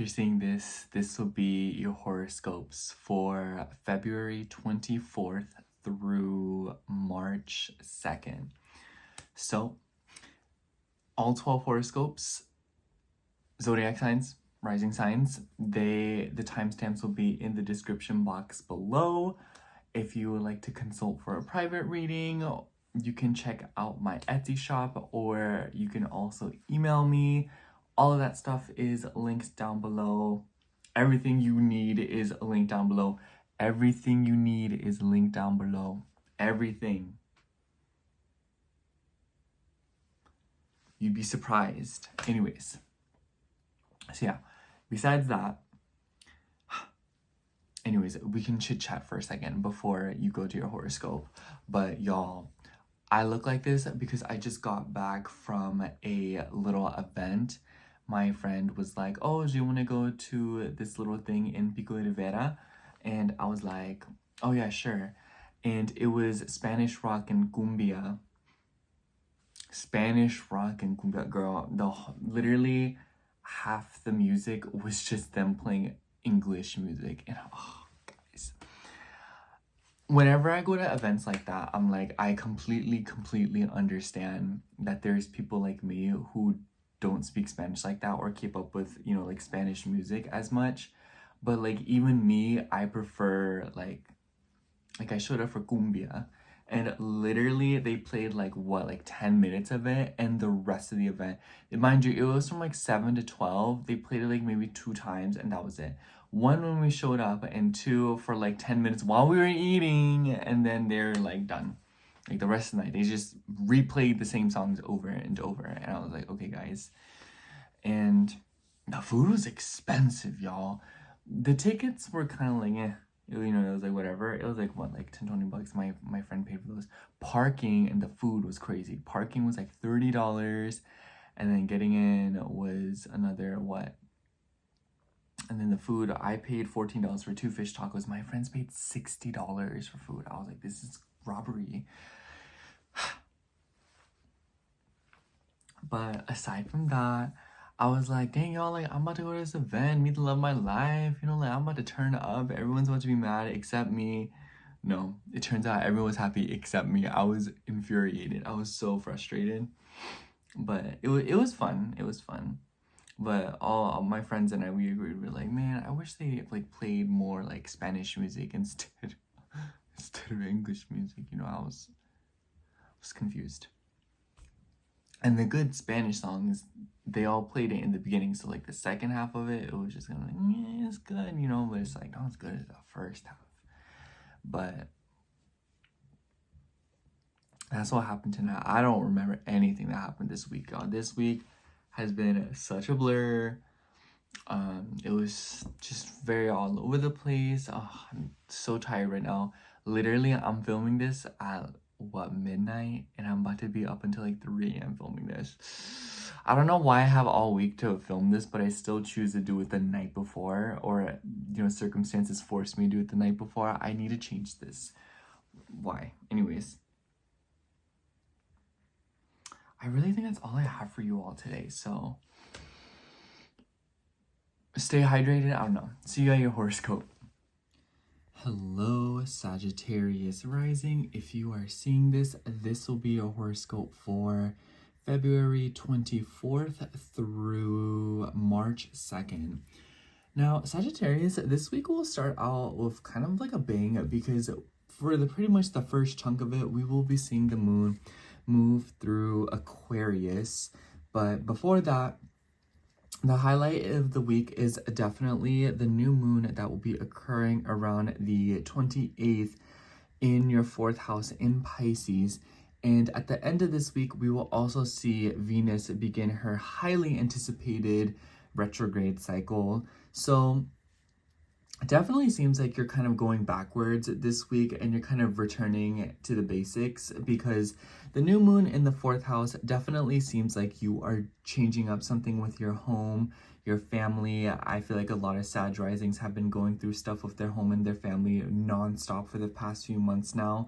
you're seeing this, this will be your horoscopes for February 24th through March 2nd. So, all 12 horoscopes, zodiac signs, rising signs, the timestamps will be in the description box below. If you would like to consult for a private reading, you can check out my Etsy shop, or you can also email me. All of that stuff is linked down below. Everything you need is linked down below. Everything you need is linked down below. Everything. You'd be surprised. Anyways. So yeah, besides that, anyways, we can chit chat for a second before you go to your horoscope. But y'all, I look like this because I just got back from a little event. My friend was like, oh, do you want to go to this little thing in Pico de Vera? And I was like, oh yeah, sure. And it was Spanish rock and cumbia. Spanish rock and cumbia, girl. Literally half the music was just them playing English music. And oh, guys. Whenever I go to events like that, I'm like, I completely understand that there's people like me who don't speak Spanish like that or keep up with, you know, like Spanish music as much. But like, even me, I prefer like I showed up for cumbia, and literally they played like 10 minutes of it, and the rest of the event, mind you, it was from like 7 to 12. They played it like maybe 2 times, and that was it. 1 when we showed up, and 2 for like 10 minutes while we were eating, and then they're like done. Like the rest of the night, they just replayed the same songs over and over, and I was like, okay guys. And the food was expensive, y'all. The tickets were kind of like, you know, it was like whatever. It was like what, like 10-20 bucks. My friend paid for those. Parking and the food was crazy. Parking was like $30, and then getting in was another what? And then the food, I paid $14 for 2 fish tacos. My friends paid $60 for food. I was like, this is robbery. But aside from that, I was like, dang, y'all, like, I'm about to go to this event, meet the love of my life, you know, like, I'm about to turn up. Everyone's about to be mad except me. No, it turns out everyone was happy except me. I was infuriated. I was so frustrated. But it was fun. It was fun. But all my friends and I, we agreed. We were like, man, I wish they like played more like Spanish music instead of English music. You know, I was confused. And the good Spanish songs, they all played it in the beginning. So like the second half of it, it was just kind of like, yeah, it's good, you know. But it's like not as good as the first half. But that's what happened tonight. I don't remember anything that happened this week, y'all. This week has been such a blur. It was just very all over the place. Oh, I'm so tired right now. Literally, I'm filming this at midnight, and I'm about to be up until like 3 a.m. filming this. I don't know why I have all week to film this, but I still choose to do it the night before, or you know, circumstances force me to do it the night before. I need to change this. Why? Anyways, I really think that's all I have for you all today. So stay hydrated. I don't know. See you at your horoscope. Hello, Sagittarius rising. If you are seeing this, this will be your horoscope for February 24th through March 2nd. Now, Sagittarius, this week will start out with kind of like a bang, because for pretty much the first chunk of it, we will be seeing the moon move through Aquarius. But before that, the highlight of the week is definitely the new moon that will be occurring around the 28th in your 4th house in Pisces. And at the end of this week, we will also see Venus begin her highly anticipated retrograde cycle. So it definitely seems like you're kind of going backwards this week, and you're kind of returning to the basics, because the new moon in the 4th house definitely seems like you are changing up something with your home, your family. I feel like a lot of Sag risings have been going through stuff with their home and their family nonstop for the past few months now.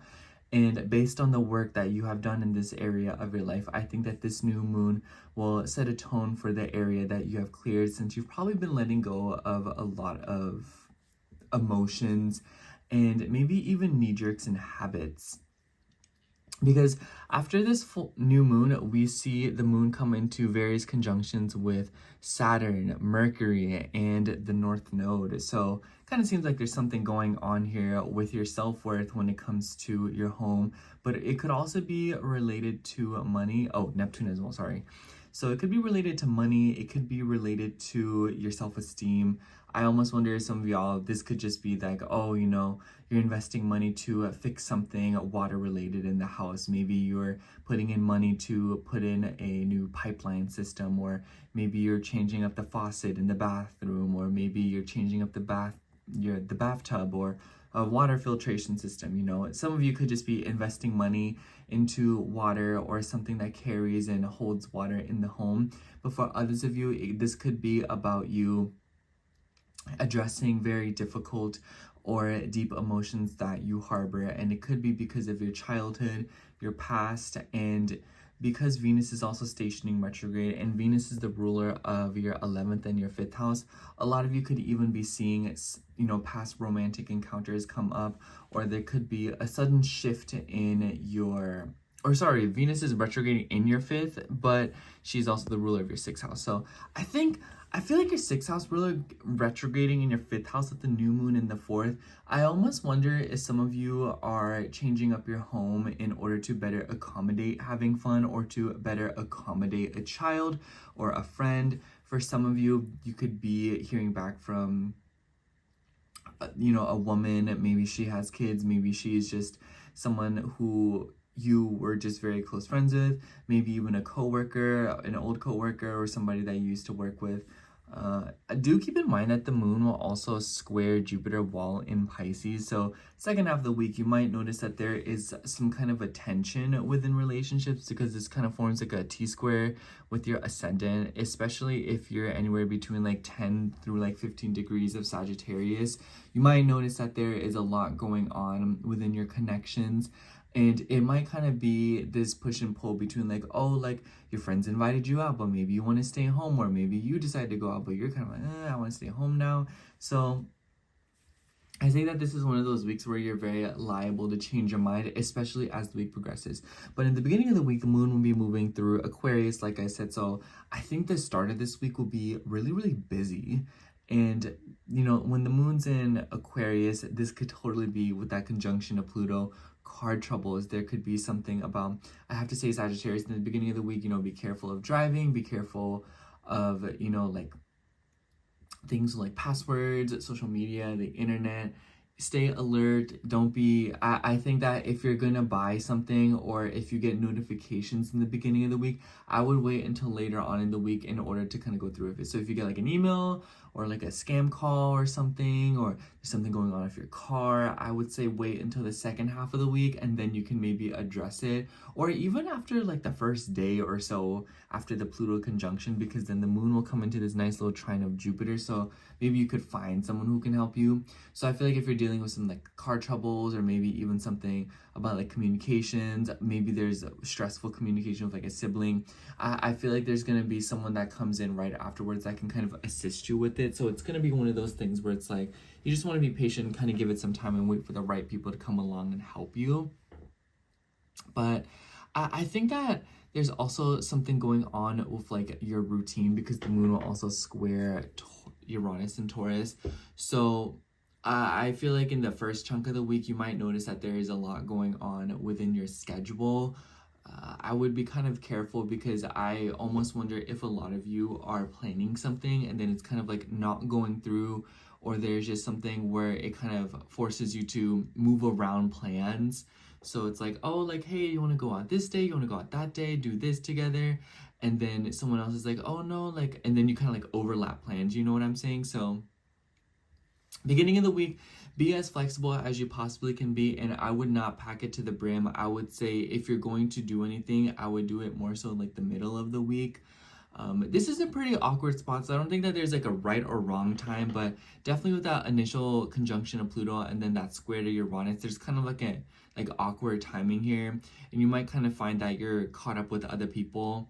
And based on the work that you have done in this area of your life, I think that this new moon will set a tone for the area that you have cleared, since you've probably been letting go of a lot of emotions and maybe even knee-jerks and habits. Because after this full new moon, we see the moon come into various conjunctions with Saturn, Mercury, and the North Node. So kind of seems like there's something going on here with your self-worth when it comes to your home. But it could also be related to money. Oh, Neptune as well, sorry. So it could be related to money. It could be related to your self-esteem. I almost wonder if some of y'all, this could just be like, oh, you know, you're investing money to fix something water related in the house. Maybe you're putting in money to put in a new pipeline system, or maybe you're changing up the faucet in the bathroom, or maybe you're changing up the bathtub, or a water filtration system. You know, some of you could just be investing money into water or something that carries and holds water in the home. But for others of you, this could be about you addressing very difficult or deep emotions that you harbor, and it could be because of your childhood, your past, and because Venus is also stationing retrograde, and Venus is the ruler of your 11th and your 5th house. A lot of you could even be seeing, you know, past romantic encounters come up, or there could be a sudden shift in your, or sorry, Venus is retrograding in your 5th, but she's also the ruler of your 6th house. So I feel like your 6th house ruler retrograding in your 5th house with the new moon in the 4th. I almost wonder if some of you are changing up your home in order to better accommodate having fun, or to better accommodate a child or a friend. For some of you, you could be hearing back from, you know, a woman. Maybe she has kids. Maybe she's just someone who you were just very close friends with. Maybe even a coworker, an old coworker, or somebody that you used to work with. Do keep in mind that the moon will also square Jupiter while in Pisces. So second half of the week, you might notice that there is some kind of a tension within relationships, because this kind of forms like a T-square with your ascendant, especially if you're anywhere between like 10 through like 15 degrees of Sagittarius. You might notice that there is a lot going on within your connections. And it might kind of be this push and pull between like, oh, like your friends invited you out, but maybe you want to stay home, or maybe you decide to go out, but you're kind of like, I want to stay home now. So I think that this is one of those weeks where you're very liable to change your mind, especially as the week progresses. But in the beginning of the week, the moon will be moving through Aquarius, like I said. So I think the start of this week will be really, really busy. And, you know, when the moon's in Aquarius, this could totally be with that conjunction of Pluto, card troubles. There could be something about, I have to say, Sagittarius, in the beginning of the week, you know, be careful of driving, be careful of, you know, like things like passwords, social media, the internet. Stay alert. Don't be, I think that if you're gonna buy something, or if you get notifications in the beginning of the week, I would wait until later on in the week in order to kind of go through with it. So if you get like an email or like a scam call or something, or there's something going on with your car, I would say wait until the second half of the week, and then you can maybe address it. Or even after like the first day or so after the Pluto conjunction, because then the moon will come into this nice little trine of Jupiter. So maybe you could find someone who can help you. So I feel like if you're dealing with some like car troubles, or maybe even something about like communications, maybe there's a stressful communication with like a sibling, I feel like there's gonna be someone that comes in right afterwards that can kind of assist you with it. So it's gonna be one of those things where it's like, you just wanna be patient, kind of give it some time, and wait for the right people to come along and help you. But I think that there's also something going on with like your routine, because the moon will also square Uranus and Taurus. So I feel like in the first chunk of the week, you might notice that there is a lot going on within your schedule. I would be kind of careful, because I almost wonder if a lot of you are planning something and then it's kind of like not going through, or there's just something where it kind of forces you to move around plans. So it's like, oh, like, hey, you want to go out this day, you want to go out that day, do this together. And then someone else is like, oh no, like, and then you kind of like overlap plans, you know what I'm saying? So beginning of the week, be as flexible as you possibly can be, and I would not pack it to the brim. I would say if you're going to do anything, I would do it more so like the middle of the week. This is a pretty awkward spot, so I don't think that there's like a right or wrong time, but definitely with that initial conjunction of Pluto and then that square to Uranus, there's kind of like a awkward timing here, and you might kind of find that you're caught up with other people.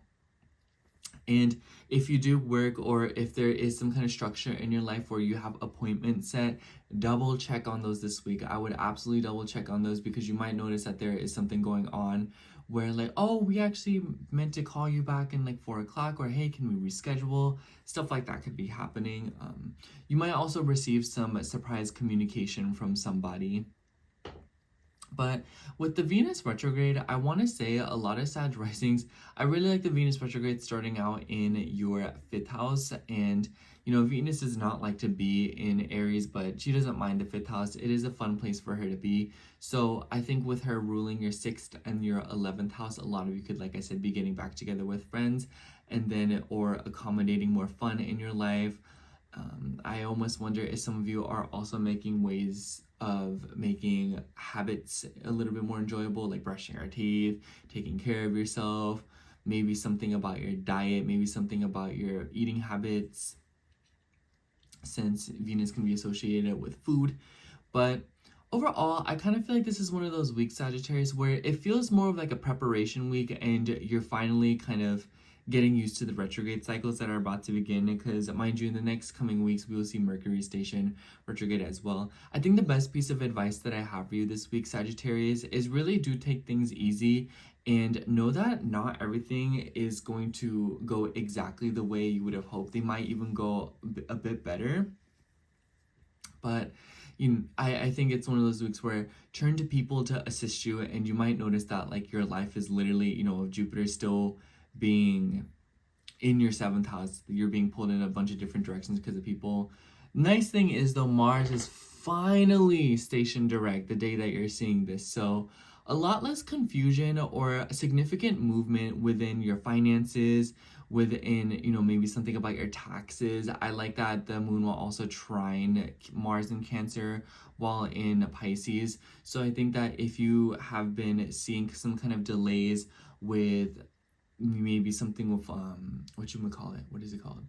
And if you do work, or if there is some kind of structure in your life where you have appointments set, double check on those this week. I would absolutely double check on those, because you might notice that there is something going on where like, oh, we actually meant to call you back in like 4 o'clock, or hey, can we reschedule? Stuff like that could be happening. You might also receive some surprise communication from somebody. But with the Venus retrograde, I want to say a lot of Sag risings, I really like the Venus retrograde starting out in your 5th house. And, you know, Venus does not like to be in Aries, but she doesn't mind the 5th house. It is a fun place for her to be. So I think with her ruling your 6th and your 11th house, a lot of you could, like I said, be getting back together with friends, and then, or accommodating more fun in your life. I almost wonder if some of you are also making ways of making habits a little bit more enjoyable, like brushing your teeth, taking care of yourself, maybe something about your diet, maybe something about your eating habits, since Venus can be associated with food. But overall, I kind of feel like this is one of those weeks, Sagittarius, where it feels more of like a preparation week, and you're finally kind of getting used to the retrograde cycles that are about to begin, because mind you, in the next coming weeks we will see Mercury station retrograde as well. I think the best piece of advice that I have for you this week, Sagittarius, is really do take things easy, and know that not everything is going to go exactly the way you would have hoped. They might even go a bit better, but I think it's one of those weeks where turn to people to assist you, and you might notice that like your life is literally, Jupiter still being in your 7th house, you're being pulled in a bunch of different directions because of people. Nice thing is though, Mars is finally stationed direct the day that you're seeing this, so a lot less confusion or a significant movement within your finances, within, maybe something about your taxes. I like that the moon will also trine Mars in Cancer while in Pisces. So I think that if you have been seeing some kind of delays with maybe something with what is it called,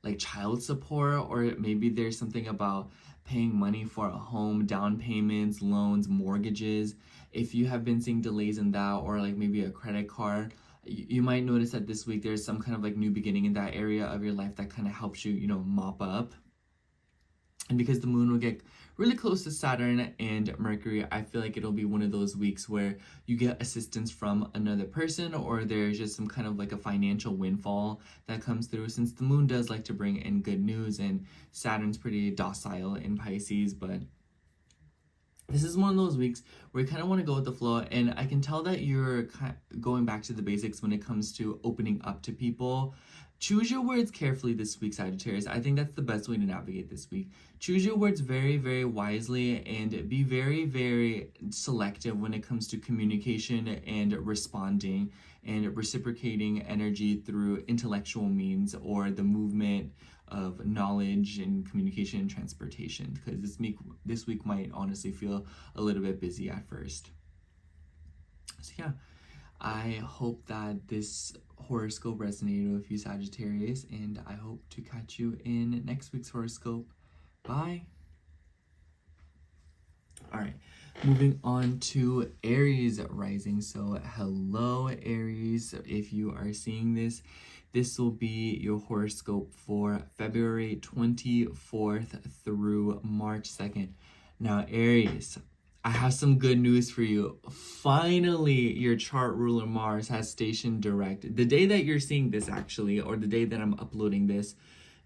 like child support, or maybe there's something about paying money for a home, down payments, loans, mortgages, if you have been seeing delays in that, or like maybe a credit card, you might notice that this week there's some kind of like new beginning in that area of your life that kind of helps you, mop up. And because the moon will get really close to Saturn and Mercury, I feel like it'll be one of those weeks where you get assistance from another person, or there's just some kind of like a financial windfall that comes through, since the moon does like to bring in good news, and Saturn's pretty docile in Pisces. But this is one of those weeks where you kind of want to go with the flow, and I can tell that you're going back to the basics when it comes to opening up to people. Choose your words carefully this week, Sagittarius. I think that's the best way to navigate this week. Choose your words very, very wisely, and be very, very selective when it comes to communication and responding and reciprocating energy through intellectual means, or the movement of knowledge and communication and transportation, because this week might honestly feel a little bit busy at first. So yeah, I hope that this horoscope resonated with you, Sagittarius, and I hope to catch you in next week's horoscope. Bye. All right, moving on to Aries rising. So hello, Aries. If you are seeing this, this will be your horoscope for February 24th through March 2nd. Now, Aries, I have some good news for you. Finally, your chart ruler Mars has stationed direct. The day that you're seeing this, actually, or the day that I'm uploading this,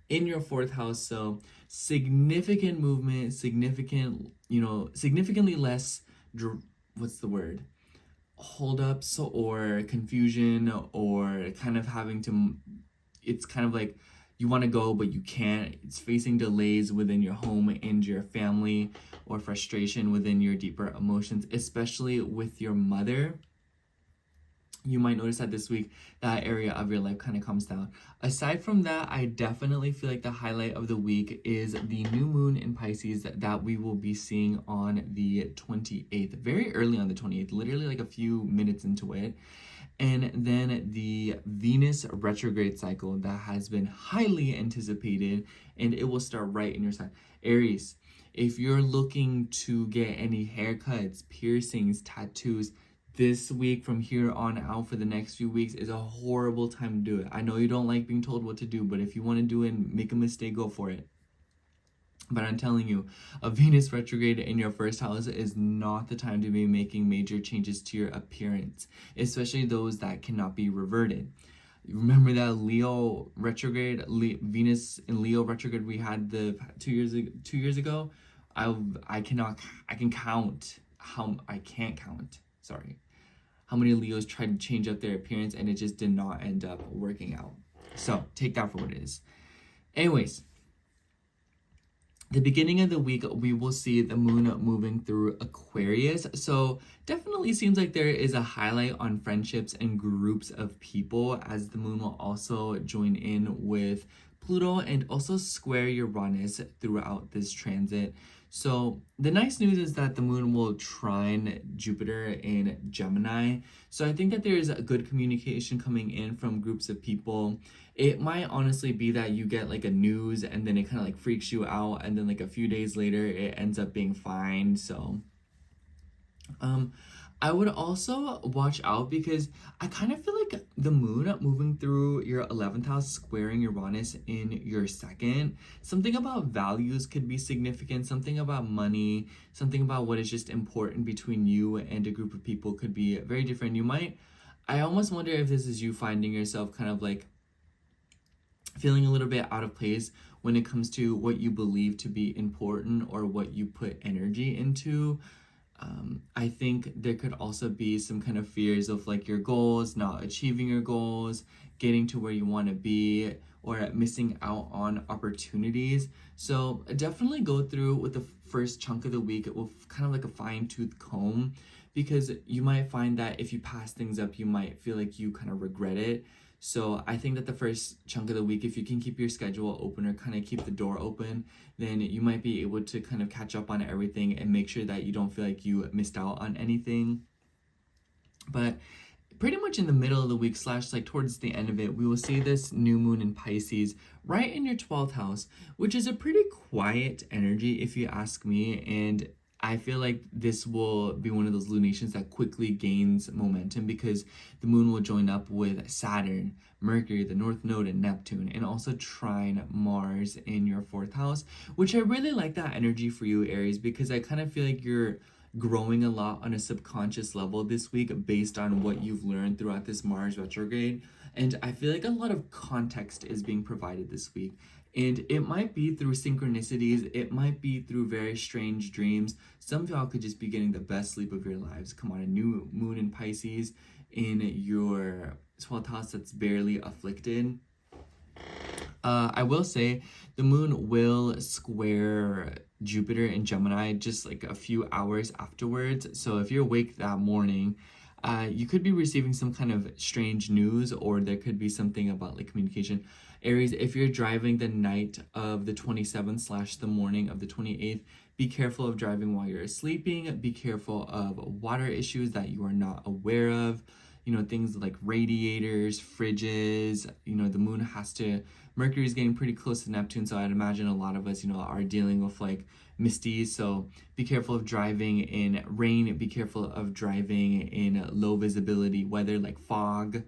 in your 4th house. So significant movement, significantly less, holdups or confusion, or kind of having to, it's kind of like you want to go but you can't. It's facing delays within your home and your family, or frustration within your deeper emotions, especially with your mother. You might notice that this week that area of your life kind of comes down. Aside from that, I definitely feel like the highlight of the week is the new moon in Pisces that we will be seeing on the 28th, very early on the 28th, literally like a few minutes into it. And then the Venus retrograde cycle that has been highly anticipated, and it will start right in your sign. Aries, if you're looking to get any haircuts, piercings, tattoos, this week from here on out for the next few weeks is a horrible time to do it. I know you don't like being told what to do, but if you want to do it and make a mistake, go for it. But I'm telling you, a Venus retrograde in your first house is not the time to be making major changes to your appearance, especially those that cannot be reverted. Remember that Leo retrograde, Venus in Leo retrograde we had the 2 years ago? I can count how I can't count. Sorry, how many Leos tried to change up their appearance and it just did not end up working out. So take that for what it is. Anyways, the beginning of the week, we will see the moon moving through Aquarius. So definitely seems like there is a highlight on friendships and groups of people, as the moon will also join in with Pluto and also square Uranus throughout this transit. So the nice news is that the moon will trine Jupiter in Gemini. So I think that there is a good communication coming in from groups of people. It might honestly be that you get like a news and then it kind of like freaks you out, and then like a few days later it ends up being fine. So I would also watch out because I kind of feel like the moon moving through your 11th house, squaring Uranus in your second. Something about values could be significant. Something about money, something about what is just important between you and a group of people could be very different. I almost wonder if this is you finding yourself kind of like feeling a little bit out of place when it comes to what you believe to be important or what you put energy into. I think there could also be some kind of fears of like your goals, not achieving your goals, getting to where you want to be, or missing out on opportunities. So definitely go through with the first chunk of the week with kind of like a fine-tooth comb, because you might find that if you pass things up, you might feel like you kind of regret it. So I think that the first chunk of the week, if you can keep your schedule open or kind of keep the door open, then you might be able to kind of catch up on everything and make sure that you don't feel like you missed out on anything. But pretty much in the middle of the week / like towards the end of it, we will see this new moon in Pisces right in your 12th house, which is a pretty quiet energy if you ask me. And I feel like this will be one of those lunations that quickly gains momentum because the moon will join up with Saturn, Mercury, the North Node, and Neptune, and also trine Mars in your 4th house, which I really like that energy for you, Aries, because I kind of feel like you're growing a lot on a subconscious level this week based on what you've learned throughout this Mars retrograde. And I feel like a lot of context is being provided this week. And it might be through synchronicities, it might be through very strange dreams. Some of y'all could just be getting the best sleep of your lives. Come on, a new moon in Pisces in your 12th house that's barely afflicted. I will say the moon will square Jupiter in Gemini just like a few hours afterwards. So if you're awake that morning, you could be receiving some kind of strange news, or there could be something about like communication. Aries, if you're driving the night of the 27th / the morning of the 28th, be careful of driving while you're sleeping. Be careful of water issues that you are not aware of. Things like radiators, fridges. The moon Mercury is getting pretty close to Neptune, so I'd imagine a lot of us, are dealing with like misties. So be careful of driving in rain. Be careful of driving in low visibility weather like fog.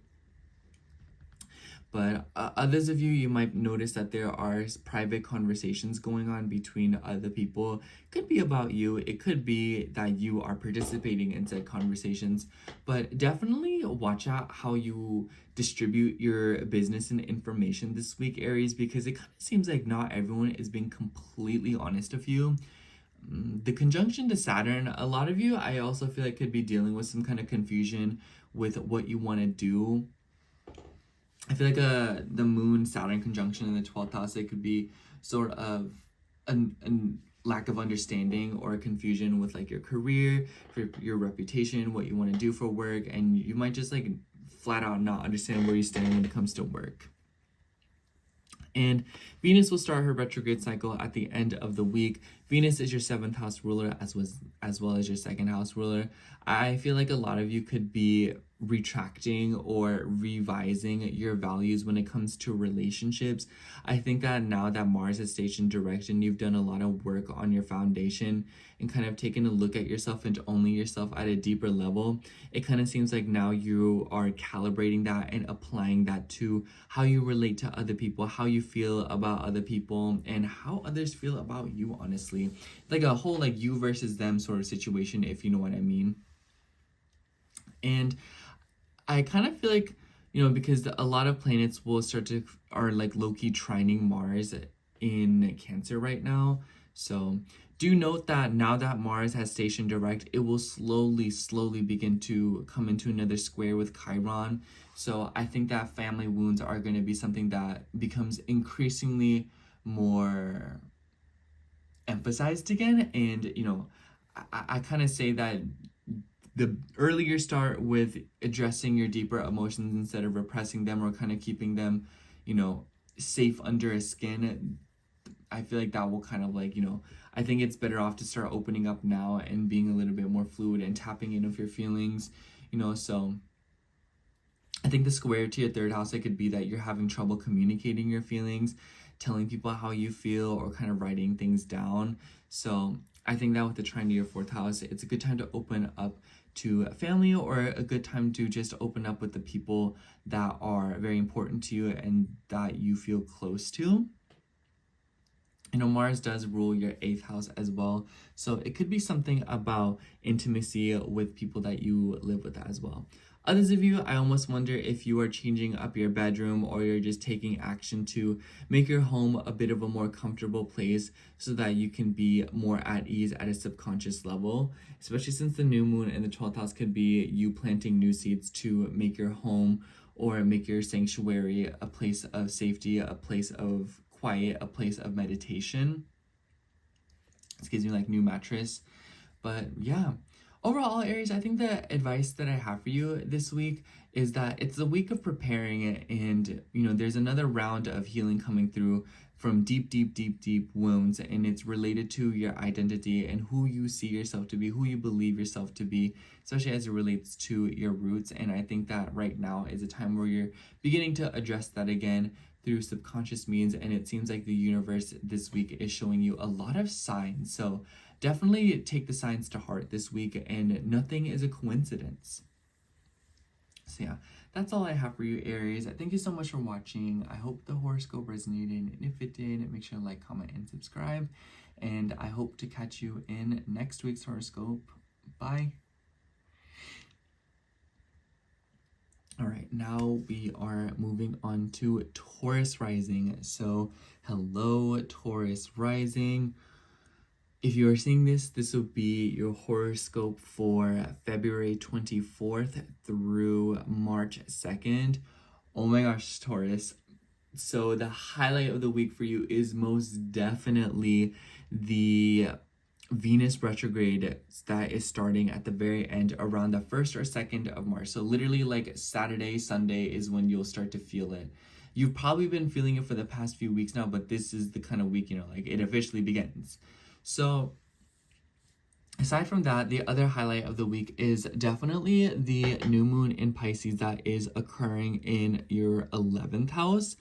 But others of you might notice that there are private conversations going on between other people. It could be about you. It could be that you are participating in said conversations. But definitely watch out how you distribute your business and information this week, Aries, because it kind of seems like not everyone is being completely honest with you. The conjunction to Saturn, a lot of you, I also feel like could be dealing with some kind of confusion with what you want to do. I feel like the moon Saturn conjunction in the 12th house, it could be sort of a lack of understanding or confusion with like your career, your reputation, what you want to do for work, and you might just like flat out not understand where you stand when it comes to work. And Venus will start her retrograde cycle at the end of the week. Venus is your 7th house ruler as well as your 2nd house ruler. I feel like a lot of you could be retracting or revising your values when it comes to relationships. I think that now that Mars is stationed direct and you've done a lot of work on your foundation and kind of taken a look at yourself and only yourself at a deeper level, it kind of seems like now you are calibrating that and applying that to how you relate to other people, how you feel about other people, and how others feel about you, honestly. Like a whole like you versus them sort of situation, if you know what I mean. And I kind of feel like, because a lot of planets will are like low-key trining Mars in Cancer right now. So do note that now that Mars has stationed direct, it will slowly begin to come into another square with Chiron. So I think that family wounds are going to be something that becomes increasingly more emphasized again. And, I kind of say that the earlier start with addressing your deeper emotions instead of repressing them or kind of keeping them, safe under a skin, I feel like that will kind of like, I think it's better off to start opening up now and being a little bit more fluid and tapping in with your feelings, so I think the square to your third house, it could be that you're having trouble communicating your feelings, telling people how you feel, or kind of writing things down. So I think that with the trine to your fourth house, it's a good time to open up to family, or a good time to just open up with the people that are very important to you and that you feel close to. Mars does rule your 8th house as well. So it could be something about intimacy with people that you live with as well. Others of you, I almost wonder if you are changing up your bedroom, or you're just taking action to make your home a bit of a more comfortable place so that you can be more at ease at a subconscious level, especially since the new moon in the 12th house could be you planting new seeds to make your home or make your sanctuary a place of safety, a place of quiet, a place of meditation. This gives me like new mattress. But yeah, overall, Aries, I think the advice that I have for you this week is that it's a week of preparing, and there's another round of healing coming through from deep wounds, and it's related to your identity and who you see yourself to be, who you believe yourself to be, especially as it relates to your roots. And I think that right now is a time where you're beginning to address that again through subconscious means, and it seems like the universe this week is showing you a lot of signs. So definitely take the signs to heart this week, and nothing is a coincidence. So yeah, that's all I have for you, Aries. Thank you so much for watching. I hope the horoscope resonated, and if it did, make sure to like, comment, and subscribe. And I hope to catch you in next week's horoscope. Bye. All right, now we are moving on to Taurus rising. So hello, Taurus rising. If you are seeing this, this will be your horoscope for February 24th through March 2nd. Oh my gosh, Taurus. So the highlight of the week for you is most definitely the Venus retrograde that is starting at the very end around the 1st or 2nd of March. So literally like Saturday, Sunday is when you'll start to feel it. You've probably been feeling it for the past few weeks now, but this is the kind of week, like it officially begins. So aside from that, the other highlight of the week is definitely the new moon in Pisces that is occurring in your 11th house.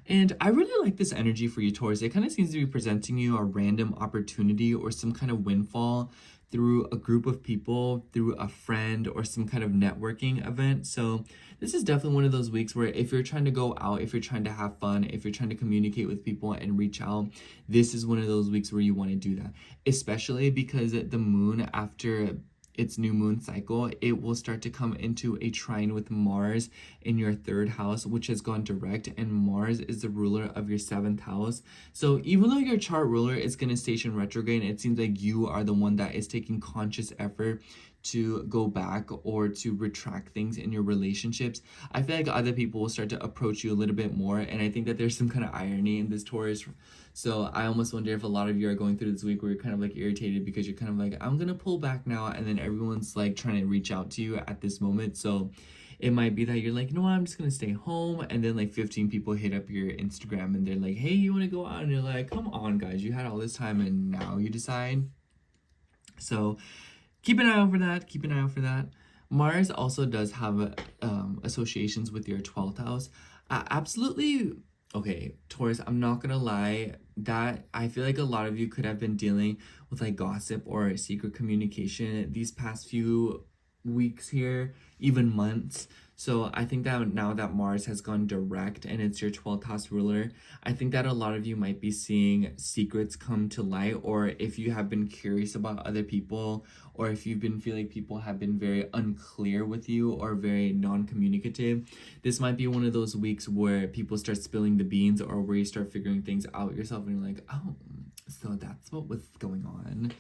And I really like this energy for you, Taurus. It kind of seems to be presenting you a random opportunity or some kind of windfall through a group of people, through a friend, or some kind of networking event. So this is definitely one of those weeks where if you're trying to go out, if you're trying to have fun, if you're trying to communicate with people and reach out, this is one of those weeks where you want to do that. Especially because the moon, after its new moon cycle, it will start to come into a trine with Mars in your 3rd house, which has gone direct, and Mars is the ruler of your 7th house. So even though your chart ruler is going to station retrograde, it seems like you are the one that is taking conscious effort to go back or to retract things in your relationships. I feel like other people will start to approach you a little bit more, and I think that there's some kind of irony in this, Taurus. So I almost wonder if a lot of you are going through this week where you're kind of like irritated because you're kind of like, I'm gonna pull back now, and then everyone's like trying to reach out to you at this moment. So it might be that you're like, you know what, I'm just gonna stay home, and then like 15 people hit up your Instagram and they're like, hey, you wanna go out? And you're like, come on guys, you had all this time and now you decide. So keep an eye out for that. Mars also does have associations with your 12th house. Absolutely. Okay, Taurus, I'm not gonna lie, that I feel like a lot of you could have been dealing with like gossip or secret communication these past few weeks here, even months. So I think that now that Mars has gone direct and it's your 12th house ruler, I think that a lot of you might be seeing secrets come to light, or if you have been curious about other people, or if you've been feeling people have been very unclear with you or very non-communicative, this might be one of those weeks where people start spilling the beans, or where you start figuring things out yourself and you're like, oh, so that's what was going on.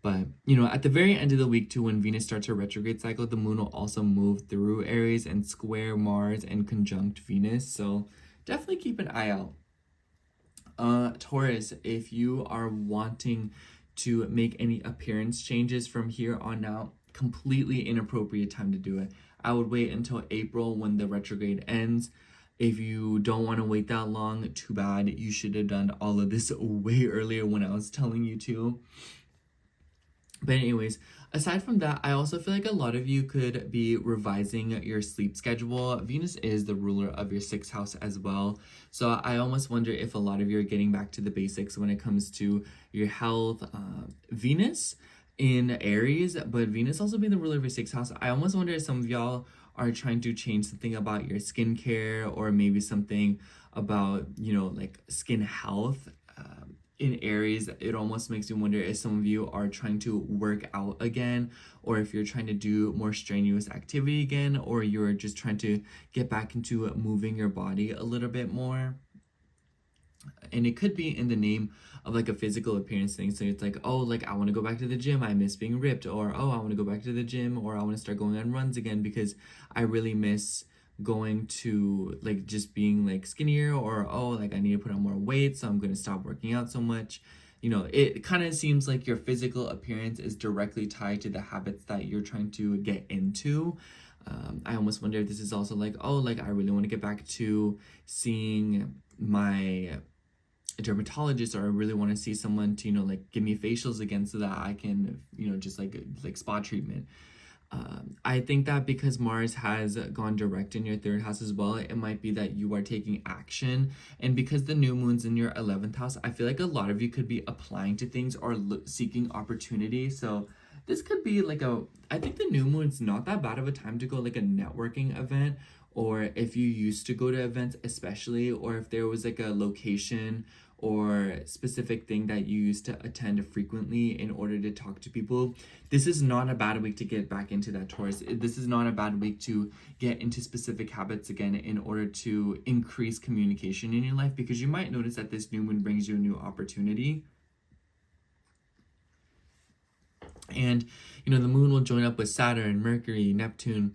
But, at the very end of the week too, when Venus starts her retrograde cycle, the moon will also move through Aries and square Mars and conjunct Venus. So definitely keep an eye out. Taurus, if you are wanting to make any appearance changes from here on out, completely inappropriate time to do it. I would wait until April when the retrograde ends. If you don't want to wait that long, too bad. You should have done all of this way earlier when I was telling you to. But anyways, aside from that, I also feel like a lot of you could be revising your sleep schedule. Venus is the ruler of your 6th house as well. So I almost wonder if a lot of you are getting back to the basics when it comes to your health. Venus in Aries, but Venus also being the ruler of your 6th house. I almost wonder if some of y'all are trying to change something about your skincare, or maybe something about, like skin health. In Aries, it almost makes me wonder if some of you are trying to work out again, or if you're trying to do more strenuous activity again, or you're just trying to get back into moving your body a little bit more. And it could be in the name of like a physical appearance thing. So it's like, oh, like I want to go back to the gym, I miss being ripped, or oh, I want to go back to the gym, or I want to start going on runs again because I really miss going to like just being like skinnier, or oh, like I need to put on more weight, so I'm going to stop working out so much. It kind of seems like your physical appearance is directly tied to the habits that you're trying to get into. I almost wonder if this is also like, oh, like I really want to get back to seeing my dermatologist, or I really want to see someone to, like give me facials again so that I can, just like spa treatment. I think that because Mars has gone direct in your 3rd house as well, it might be that you are taking action. And because the new moon's in your 11th house, I feel like a lot of you could be applying to things or seeking opportunity. So this could be like I think the new moon's not that bad of a time to go like a networking event, or if you used to go to events especially, or if there was like a location or specific thing that you used to attend frequently in order to talk to people. This is not a bad week to get back into that, Taurus. This is not a bad week to get into specific habits again in order to increase communication in your life, because you might notice that this new moon brings you a new opportunity. And, the moon will join up with Saturn, Mercury, Neptune,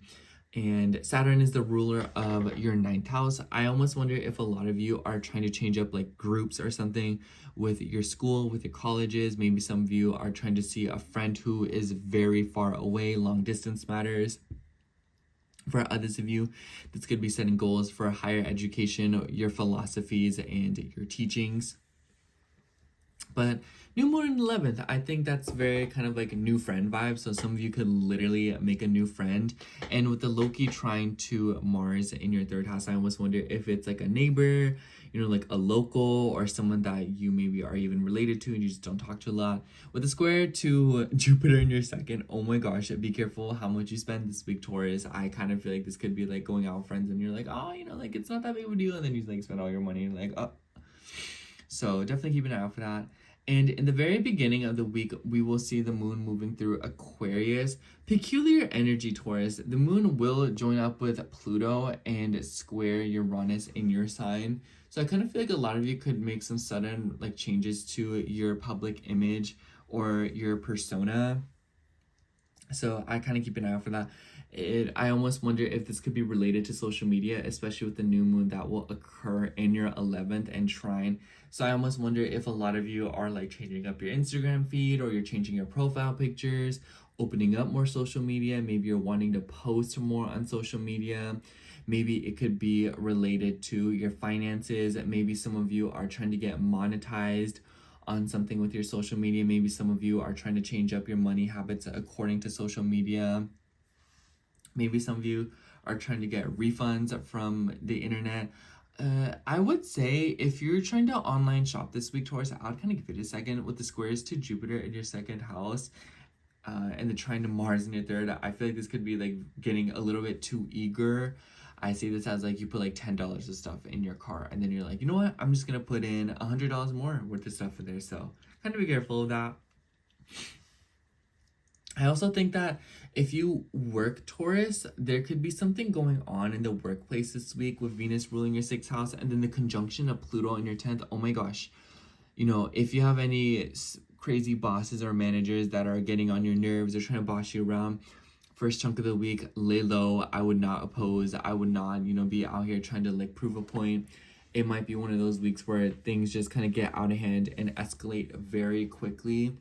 and Saturn is the ruler of your 9th house. I almost wonder if a lot of you are trying to change up like groups or something with your school, with your colleges. Maybe some of you are trying to see a friend who is very far away. Long distance matters. For others of you, this could be setting goals for higher education, your philosophies, and your teachings. But new moon in 11th, I think that's very kind of like a new friend vibe. So some of you could literally make a new friend. And with the Loki trying to Mars in your 3rd house, I almost wonder if it's like a neighbor, like a local, or someone that you maybe are even related to and you just don't talk to a lot. With the square to Jupiter in your 2nd, oh my gosh, be careful how much you spend this week, Taurus. I kind of feel like this could be like going out with friends and you're like, oh, like it's not that big of a deal. And then you like spend all your money and like, oh. So definitely keep an eye out for that. And in the very beginning of the week, we will see the moon moving through Aquarius. Peculiar energy, Taurus. The moon will join up with Pluto and square Uranus in your sign. So I kind of feel like a lot of you could make some sudden like changes to your public image or your persona. So I kind of keep an eye out for that. I almost wonder if this could be related to social media, especially with the new moon that will occur in your 11th and trine. So I almost wonder if a lot of you are like changing up your Instagram feed, or you're changing your profile pictures, opening up more social media. Maybe you're wanting to post more on social media. Maybe it could be related to your finances. Maybe some of you are trying to get monetized on something with your social media. Maybe some of you are trying to change up your money habits according to social media. Maybe some of you are trying to get refunds from the internet. I would say if you're trying to online shop this week, Taurus, I'd kind of give it a second. With the squares to Jupiter in your second house, and the trine to Mars in your third, I feel like this could be like getting a little bit too eager. I see this as like you put like $10 of stuff in your car, and then you're like, you know what? I'm just gonna put in $100 more worth of stuff in there. So kind of be careful of that. I also think that if you work, Taurus, there could be something going on in the workplace this week with Venus ruling your 6th house and then the conjunction of Pluto in your 10th. Oh my gosh. You know, if you have any crazy bosses or managers that are getting on your nerves or trying to boss you around, first chunk of the week, lay low. I would not oppose. I would not, you know, be out here trying to like prove a point. It might be one of those weeks where things just kind of get out of hand and escalate very quickly.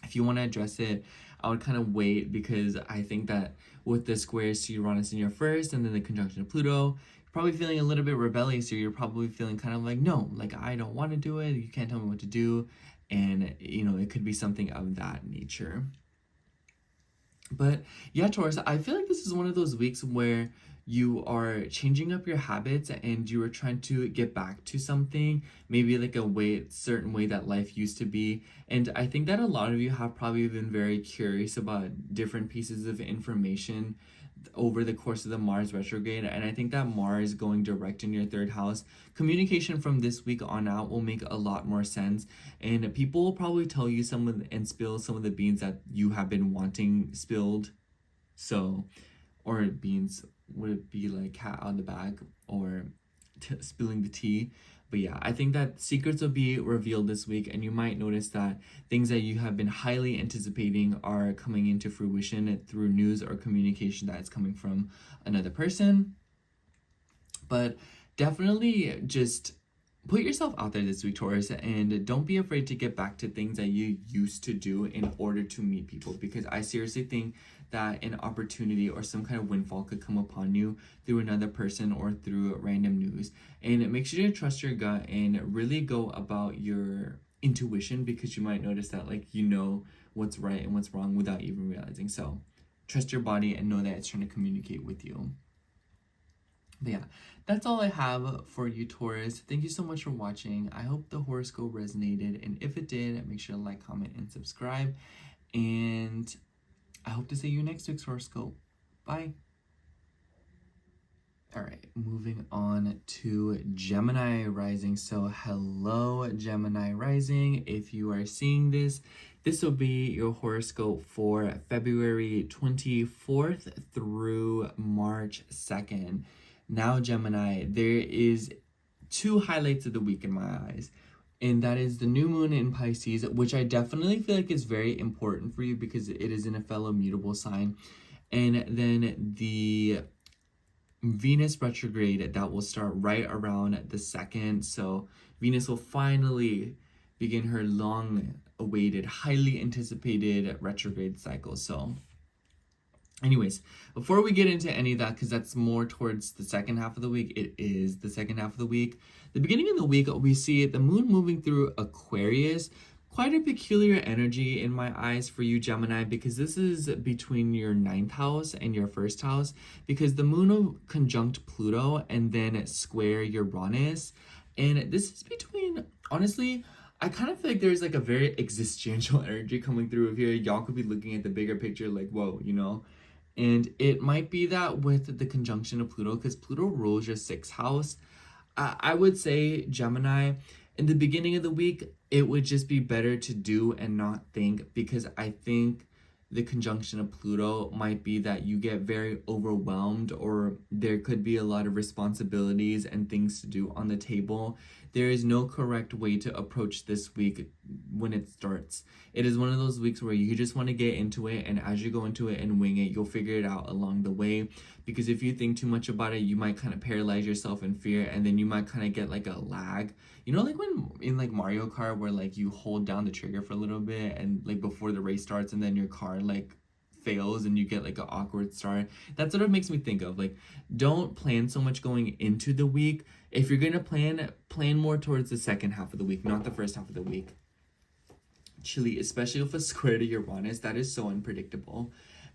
If you want to address it, I would kind of wait, because I think that with the squares to Uranus in your first and then the conjunction of Pluto, you're probably feeling a little bit rebellious, or you're probably feeling kind of like, no, like I don't want to do it. You can't tell me what to do. And, you know, it could be something of that nature. But yeah, Taurus, I feel like this is one of those weeks where you are changing up your habits and you are trying to get back to something, maybe like certain way that life used to be. And I think that a lot of you have probably been very curious about different pieces of information over the course of the Mars retrograde. And I think that Mars going direct in your 3rd house, communication from this week on out will make a lot more sense. And people will probably tell you and spill some of the beans that you have been wanting spilled. So, or beans, would it be like cat out of the bag, or spilling the tea? But yeah, I think that secrets will be revealed this week, and you might notice that things that you have been highly anticipating are coming into fruition through news or communication that is coming from another person. But definitely just put yourself out there this week, Taurus, and don't be afraid to get back to things that you used to do in order to meet people, because I seriously think that an opportunity or some kind of windfall could come upon you through another person or through random news. And it makes you to trust your gut and really go about your intuition, because you might notice that like you know what's right and what's wrong without even realizing. So trust your body and know that it's trying to communicate with you. But yeah, that's all I have for you, Taurus. Thank you so much for watching. I hope the horoscope resonated, and if it did, make sure to like, comment, and subscribe. And I hope to see you next week's horoscope. Bye. All right, moving on to Gemini rising. So hello, Gemini rising. If you are seeing this, this will be your horoscope for February 24th through March 2nd. Now, Gemini, there is 2 highlights of the week in my eyes. And that is the new moon in Pisces, which I definitely feel like is very important for you because it is in a fellow mutable sign. And then the Venus retrograde that will start right around the 2nd. So Venus will finally begin her long-awaited, highly anticipated retrograde cycle. So anyways, before we get into any of that, because that's more towards the second half of the week, it is the second half of the week. The beginning of the week, we see the moon moving through Aquarius. Quite a peculiar energy in my eyes for you, Gemini, because this is between your 9th house and your 1st house, because the moon will conjunct Pluto and then square Uranus. And this is between, honestly, I kind of feel like there's like a very existential energy coming through here. Y'all could be looking at the bigger picture like, whoa, you know? And it might be that with the conjunction of Pluto, because Pluto rules your 6th house. I would say, Gemini, in the beginning of the week, it would just be better to do and not think, because I think the conjunction of Pluto might be that you get very overwhelmed, or there could be a lot of responsibilities and things to do on the table. There is no correct way to approach this week when it starts. It is one of those weeks where you just want to get into it, and as you go into it and wing it, you'll figure it out along the way. Because if you think too much about it, you might kind of paralyze yourself in fear, and then you might kind of get like a lag. You know, like when in like Mario Kart, where like you hold down the trigger for a little bit and like before the race starts, and then your car like fails and you get like an awkward start. That sort of makes me think of like, don't plan so much going into the week. If you're gonna plan more towards the second half of the week, not the first half of the week. Chilly, especially with a square to Uranus, that is so unpredictable.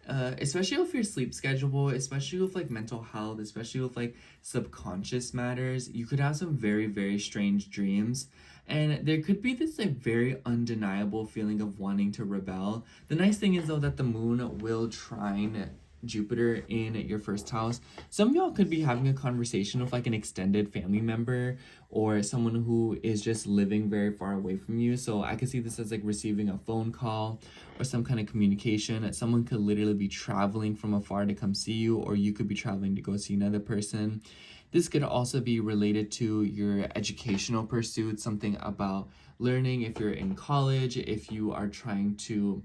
especially with your sleep schedule, especially with like mental health, especially with like subconscious matters, you could have some very, very strange dreams. And there could be this like very undeniable feeling of wanting to rebel. The nice thing is though that the moon will trine Jupiter in your first house. Some of y'all could be having a conversation with like an extended family member or someone who is just living very far away from you. So I could see this as like receiving a phone call or some kind of communication. Someone could literally be traveling from afar to come see you, or you could be traveling to go see another person. This could also be related to your educational pursuits, something about learning if you're in college, if you are trying to.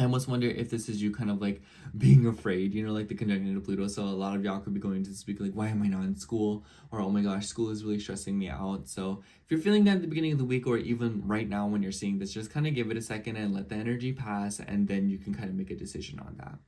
I almost wonder if this is you kind of like being afraid, you know, like the conjunction of Pluto. So a lot of y'all could be going to speak like, why am I not in school? Or, oh my gosh, school is really stressing me out. So if you're feeling that at the beginning of the week, or even right now when you're seeing this, just kind of give it a second and let the energy pass. And then you can kind of make a decision on that.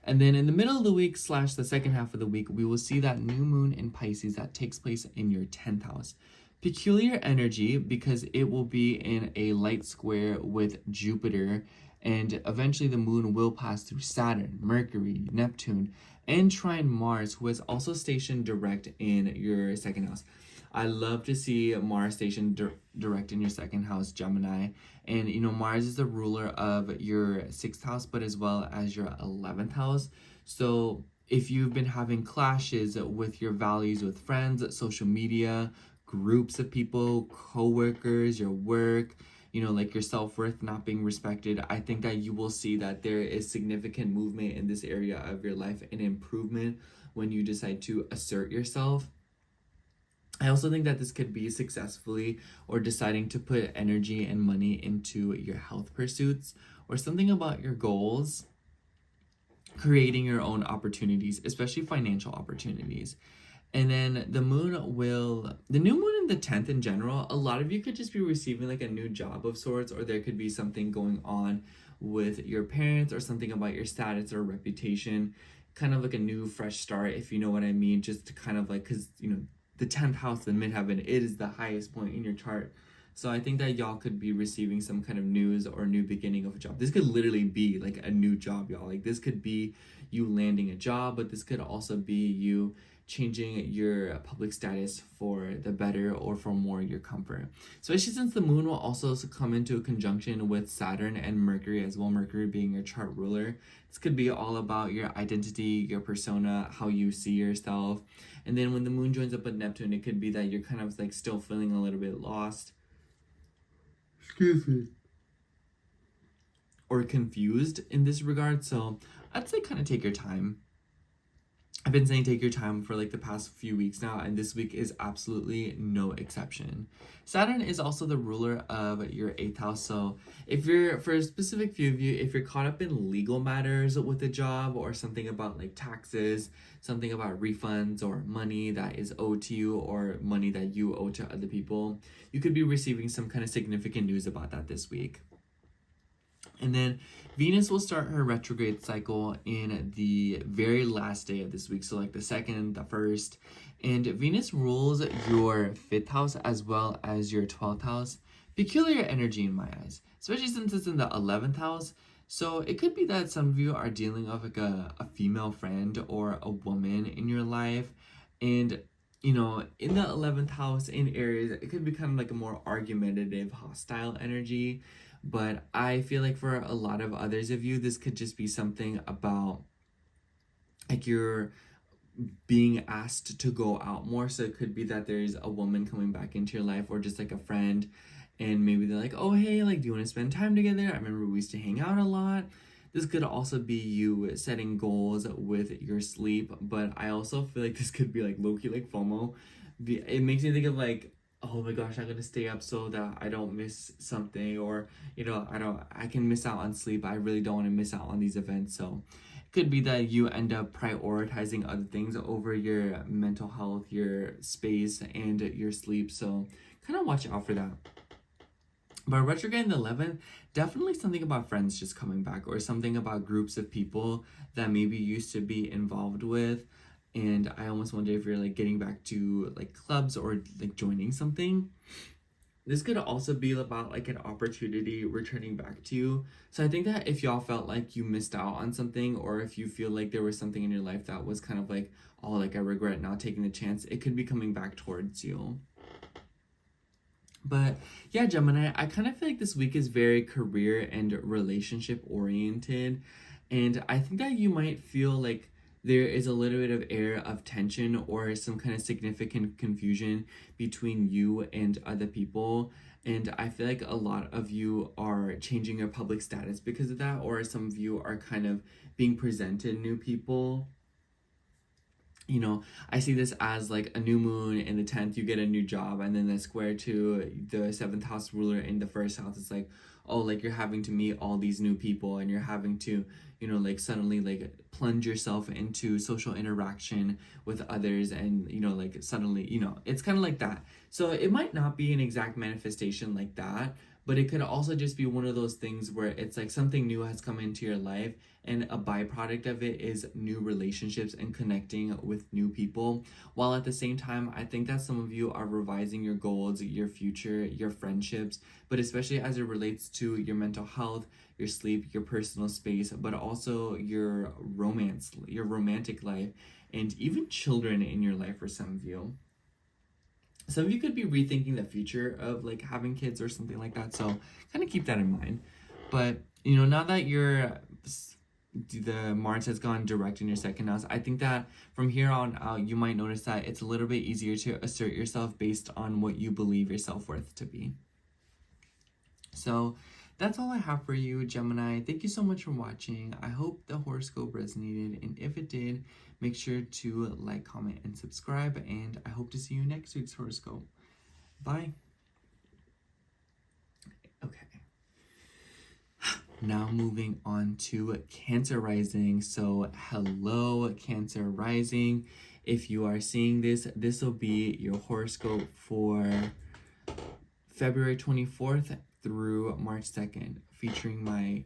And then in the middle of the week / the second half of the week, we will see that new moon in Pisces that takes place in your 10th house. Peculiar energy because it will be in a light square with Jupiter, and eventually the moon will pass through Saturn, Mercury, Neptune, and trine Mars, who is also stationed direct in your second house. I love to see Mars stationed direct in your second house, Gemini. And, you know, Mars is the ruler of your 6th house, but as well as your 11th house. So if you've been having clashes with your values with friends, social media, groups of people, co-workers, your work, you know, like your self-worth not being respected, I think that you will see that there is significant movement in this area of your life and improvement when you decide to assert yourself. I also think that this could be successfully or deciding to put energy and money into your health pursuits or something about your goals, creating your own opportunities, especially financial opportunities. And then the new moon in the 10th in general, a lot of you could just be receiving like a new job of sorts, or there could be something going on with your parents or something about your status or reputation, kind of like a new fresh start, if you know what I mean, just to kind of like, because, you know, the 10th house in midheaven, it is the highest point in your chart. So I think that y'all could be receiving some kind of news or new beginning of a job. This could literally be like a new job, y'all. Like this could be you landing a job, but this could also be you changing your public status for the better or for more your comfort. Especially since the moon will also come into a conjunction with Saturn and Mercury as well, Mercury being your chart ruler. This could be all about your identity, your persona, how you see yourself. And then when the moon joins up with Neptune, it could be that you're kind of like still feeling a little bit lost. Excuse me. Or confused in this regard. So I'd say kind of take your time. I've been saying take your time for like the past few weeks now, and this week is absolutely no exception. Saturn is also the ruler of your 8th house, so if you're, for a specific few of you, if you're caught up in legal matters with a job or something about like taxes, something about refunds or money that is owed to you or money that you owe to other people, you could be receiving some kind of significant news about that this week. And then Venus will start her retrograde cycle in the very last day of this week. So like the 2nd, the 1st. And Venus rules your 5th house as well as your 12th house. Peculiar energy in my eyes, especially since it's in the 11th house. So it could be that some of you are dealing with like a female friend or a woman in your life. And, you know, in the 11th house in Aries, it could be kind of like a more argumentative, hostile energy. But I feel like for a lot of others of you, this could just be something about like you're being asked to go out more. So it could be that there's a woman coming back into your life or just like a friend. And maybe they're like, oh, hey, like, do you want to spend time together? I remember we used to hang out a lot. This could also be you setting goals with your sleep. But I also feel like this could be like low-key like FOMO. It makes me think of like, oh my gosh, I'm gonna stay up so that I don't miss something, or, you know, I can miss out on sleep. I really don't want to miss out on these events. So it could be that you end up prioritizing other things over your mental health, your space, and your sleep. So kind of watch out for that. But retrograde in the 11th, definitely something about friends just coming back, or something about groups of people that maybe you used to be involved with. And I almost wonder if you're like getting back to like clubs or like joining something. This could also be about like an opportunity returning back to you. So I think that if y'all felt like you missed out on something, or if you feel like there was something in your life that was kind of like, oh, like I regret not taking the chance, it could be coming back towards you. But yeah, Gemini, I kind of feel like this week is very career and relationship oriented. And I think that you might feel like there is a little bit of air of tension or some kind of significant confusion between you and other people. And I feel like a lot of you are changing your public status because of that, or some of you are kind of being presented new people. You know, I see this as like a new moon in the 10th, you get a new job, and then the square to the 7th house ruler in the 1st house. It's like, oh, like you're having to meet all these new people, and you're having to, you know, like suddenly like plunge yourself into social interaction with others, and, you know, like suddenly, you know, it's kind of like that. So it might not be an exact manifestation like that, but it could also just be one of those things where it's like something new has come into your life, and a byproduct of it is new relationships and connecting with new people. While at the same time, I think that some of you are revising your goals, your future, your friendships, but especially as it relates to your mental health, your sleep, your personal space, but also your romance, your romantic life, and even children in your life for some of you. Some of you could be rethinking the future of like having kids or something like that. So kind of keep that in mind. But, you know, now that the Mars has gone direct in your 2nd house, I think that from here on out, you might notice that it's a little bit easier to assert yourself based on what you believe your self-worth to be. So that's all I have for you, Gemini. Thank you so much for watching. I hope the horoscope resonated, and if it did, make sure to like, comment, and subscribe, and I hope to see you next week's horoscope. Bye. Okay. Now moving on to Cancer rising. So hello, Cancer rising. If you are seeing this, this will be your horoscope for February 24th through March 2nd, featuring my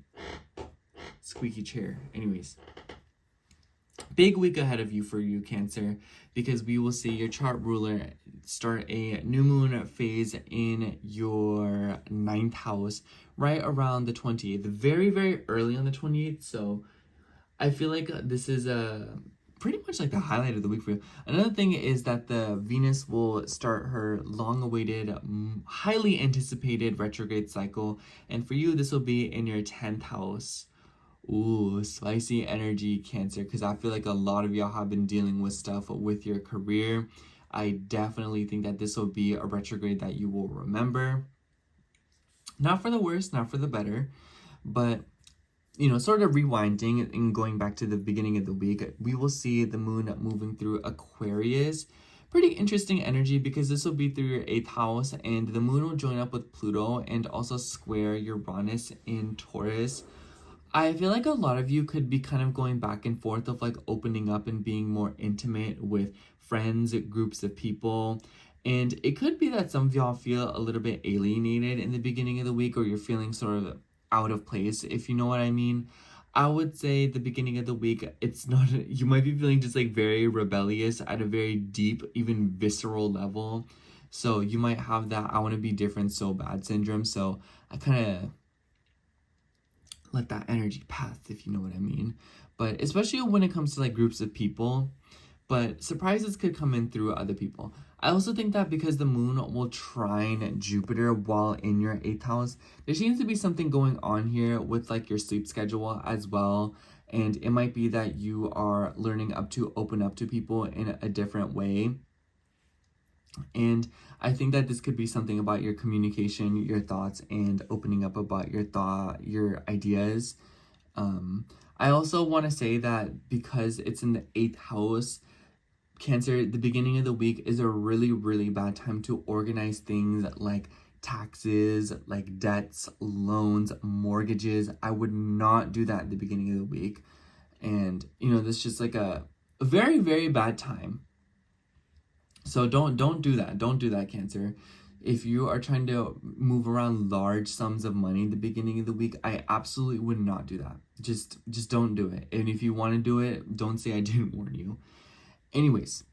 squeaky chair. Anyways, big week ahead of you for you, Cancer, because we will see your chart ruler start a new moon phase in your 9th house right around the 28th, very, very early on the 28th. So I feel like this is pretty much like the highlight of the week for you. Another thing is that the Venus will start her long-awaited, highly anticipated retrograde cycle, and for you, this will be in your 10th house. Ooh, spicy energy, Cancer, because I feel like a lot of y'all have been dealing with stuff with your career. I definitely think that this will be a retrograde that you will remember. Not for the worse, not for the better, but, you know, sort of rewinding and going back to the beginning of the week, we will see the moon moving through Aquarius. Pretty interesting energy, because this will be through your 8th house, and the moon will join up with Pluto and also square Uranus in Taurus. I feel like a lot of you could be kind of going back and forth of like opening up and being more intimate with friends, groups of people. And it could be that some of y'all feel a little bit alienated in the beginning of the week, or you're feeling sort of out of place, if you know what I mean. I would say the beginning of the week, it's not, you might be feeling just like very rebellious at a very deep, even visceral level. So you might have that I want to be different so bad syndrome. So I kind of let that energy pass, if you know what I mean. But especially when it comes to like groups of people, but surprises could come in through other people. I also think that because the moon will trine Jupiter while in your 8th house, there seems to be something going on here with like your sleep schedule as well. And it might be that you are learning to open up to people in a different way. And I think that this could be something about your communication, your thoughts, and opening up about your ideas. I also want to say that because it's in the 8th house, Cancer, the beginning of the week is a really, really bad time to organize things like taxes, like debts, loans, mortgages. I would not do that at the beginning of the week. And, you know, this is just like a very, very bad time. So don't do that. Don't do that, Cancer. If you are trying to move around large sums of money at the beginning of the week, I absolutely would not do that. Just don't do it. And if you want to do it, don't say I didn't warn you. Anyways,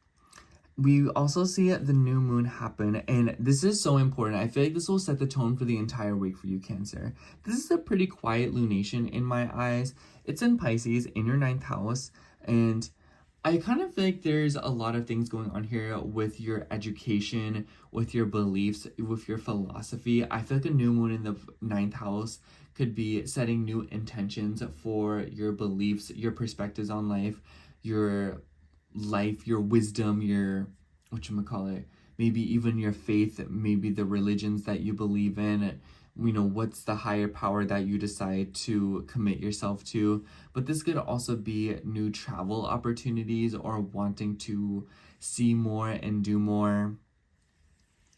we also see the new moon happen, and this is so important. I feel like this will set the tone for the entire week for you, Cancer. This is a pretty quiet lunation in my eyes. It's in Pisces in your 9th house, and I kind of feel like there's a lot of things going on here with your education, with your beliefs, with your philosophy. I feel like a new moon in the 9th house could be setting new intentions for your beliefs, your perspectives on your life, your wisdom, your, whatchamacallit, maybe even your faith, maybe the religions that you believe in, what's the higher power that you decide to commit yourself to. But this could also be new travel opportunities or wanting to see more and do more.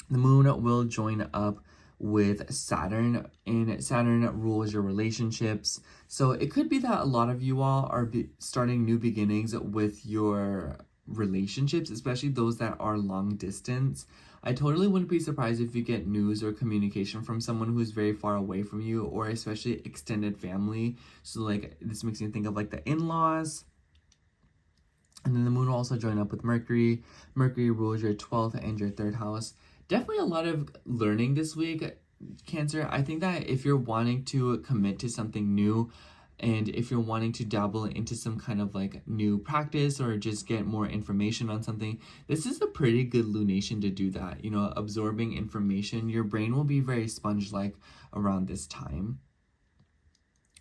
The moon will join up with Saturn, and Saturn rules your relationships. So it could be that a lot of you all are starting new beginnings with your relationships, especially those that are long distance. I totally wouldn't be surprised if you get news or communication from someone who's very far away from you, or especially extended family. So like this makes me think of like the in-laws. And then the moon will also join up with Mercury. Mercury rules your 12th and your 3rd house. Definitely a lot of learning this week, Cancer. I think that if you're wanting to commit to something new, and if you're wanting to dabble into some kind of like new practice or just get more information on something, this is a pretty good lunation to do that. Absorbing information. Your brain will be very sponge-like around this time.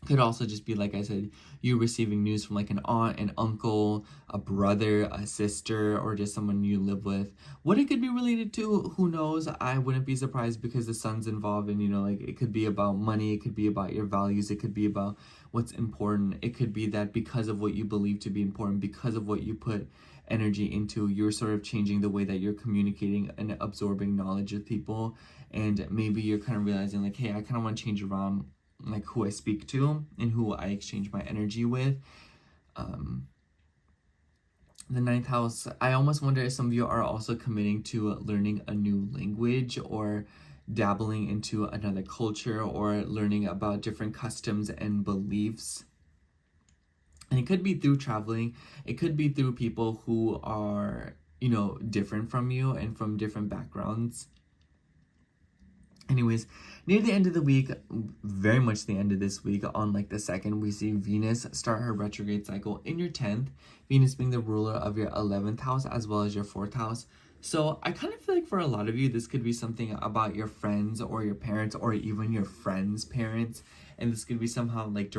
Could also just be, like I said, you receiving news from like an aunt, an uncle, a brother, a sister, or just someone you live with. What it could be related to, who knows? I wouldn't be surprised because the sun's involved, and like it could be about money, it could be about your values, it could be about what's important. It could be that because of what you believe to be important, because of what you put energy into, you're sort of changing the way that you're communicating and absorbing knowledge with people. And maybe you're kind of realizing like, hey, I kind of want to change around like who I speak to and who I exchange my energy with. The 9th house, I almost wonder if some of you are also committing to learning a new language or dabbling into another culture or learning about different customs and beliefs. And it could be through traveling. It could be through people who are, different from you and from different backgrounds. Anyways, near the end of the week, very much the end of this week, on like the 2nd, we see Venus start her retrograde cycle in your 10th, Venus being the ruler of your 11th house as well as your 4th house. So I kind of feel like for a lot of you, this could be something about your friends or your parents or even your friends' parents, and this could be somehow like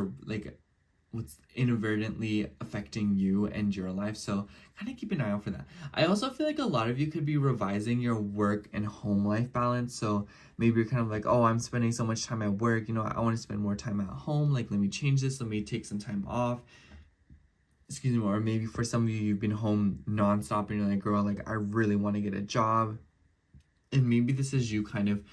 what's inadvertently affecting you and your life. So kind of keep an eye out for that. I also feel like a lot of you could be revising your work and home life balance. So maybe you're kind of like, oh, I'm spending so much time at work, I want to spend more time at home. Like, let me change this. Let me take some time off. Excuse me. Or maybe for some of you, you've been home nonstop and you're like, girl, like I really want to get a job. And maybe this is you kind of,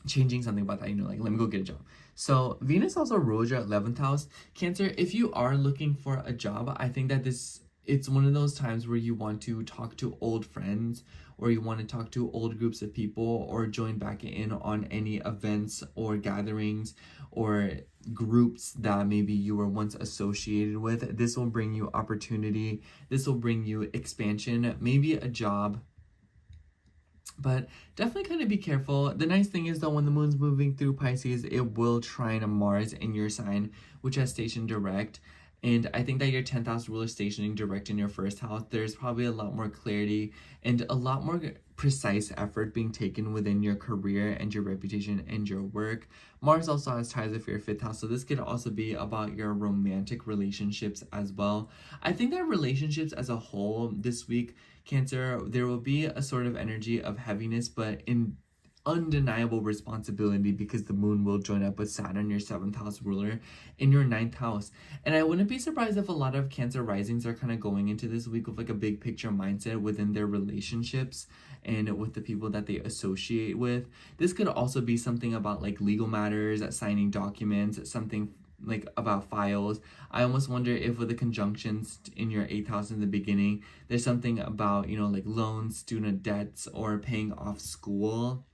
changing something about that, like, let me go get a job. So Venus also rules your 11th house. Cancer, if you are looking for a job, I think that it's one of those times where you want to talk to old friends, or you want to talk to old groups of people, or join back in on any events or gatherings or groups that maybe you were once associated with. This will bring you opportunity. This will bring you expansion, maybe a job. But definitely kind of be careful. The nice thing is though, when the moon's moving through Pisces, it will trine Mars in your sign, which has stationed direct. And I think that your 10th house ruler stationing direct in your 1st house, there's probably a lot more clarity and a lot more precise effort being taken within your career and your reputation and your work. Mars also has ties with your 5th house, so this could also be about your romantic relationships as well. I think that relationships as a whole this week, Cancer, there will be a sort of energy of heaviness, but in undeniable responsibility, because the moon will join up with Saturn, your 7th house ruler, in your 9th house. And I wouldn't be surprised if a lot of Cancer risings are kind of going into this week with like a big picture mindset within their relationships and with the people that they associate with. This could also be something about like legal matters, signing documents, something like about files. I almost wonder if with the conjunctions in your 8th house in the beginning, there's something about, like loans, student debts, or paying off school,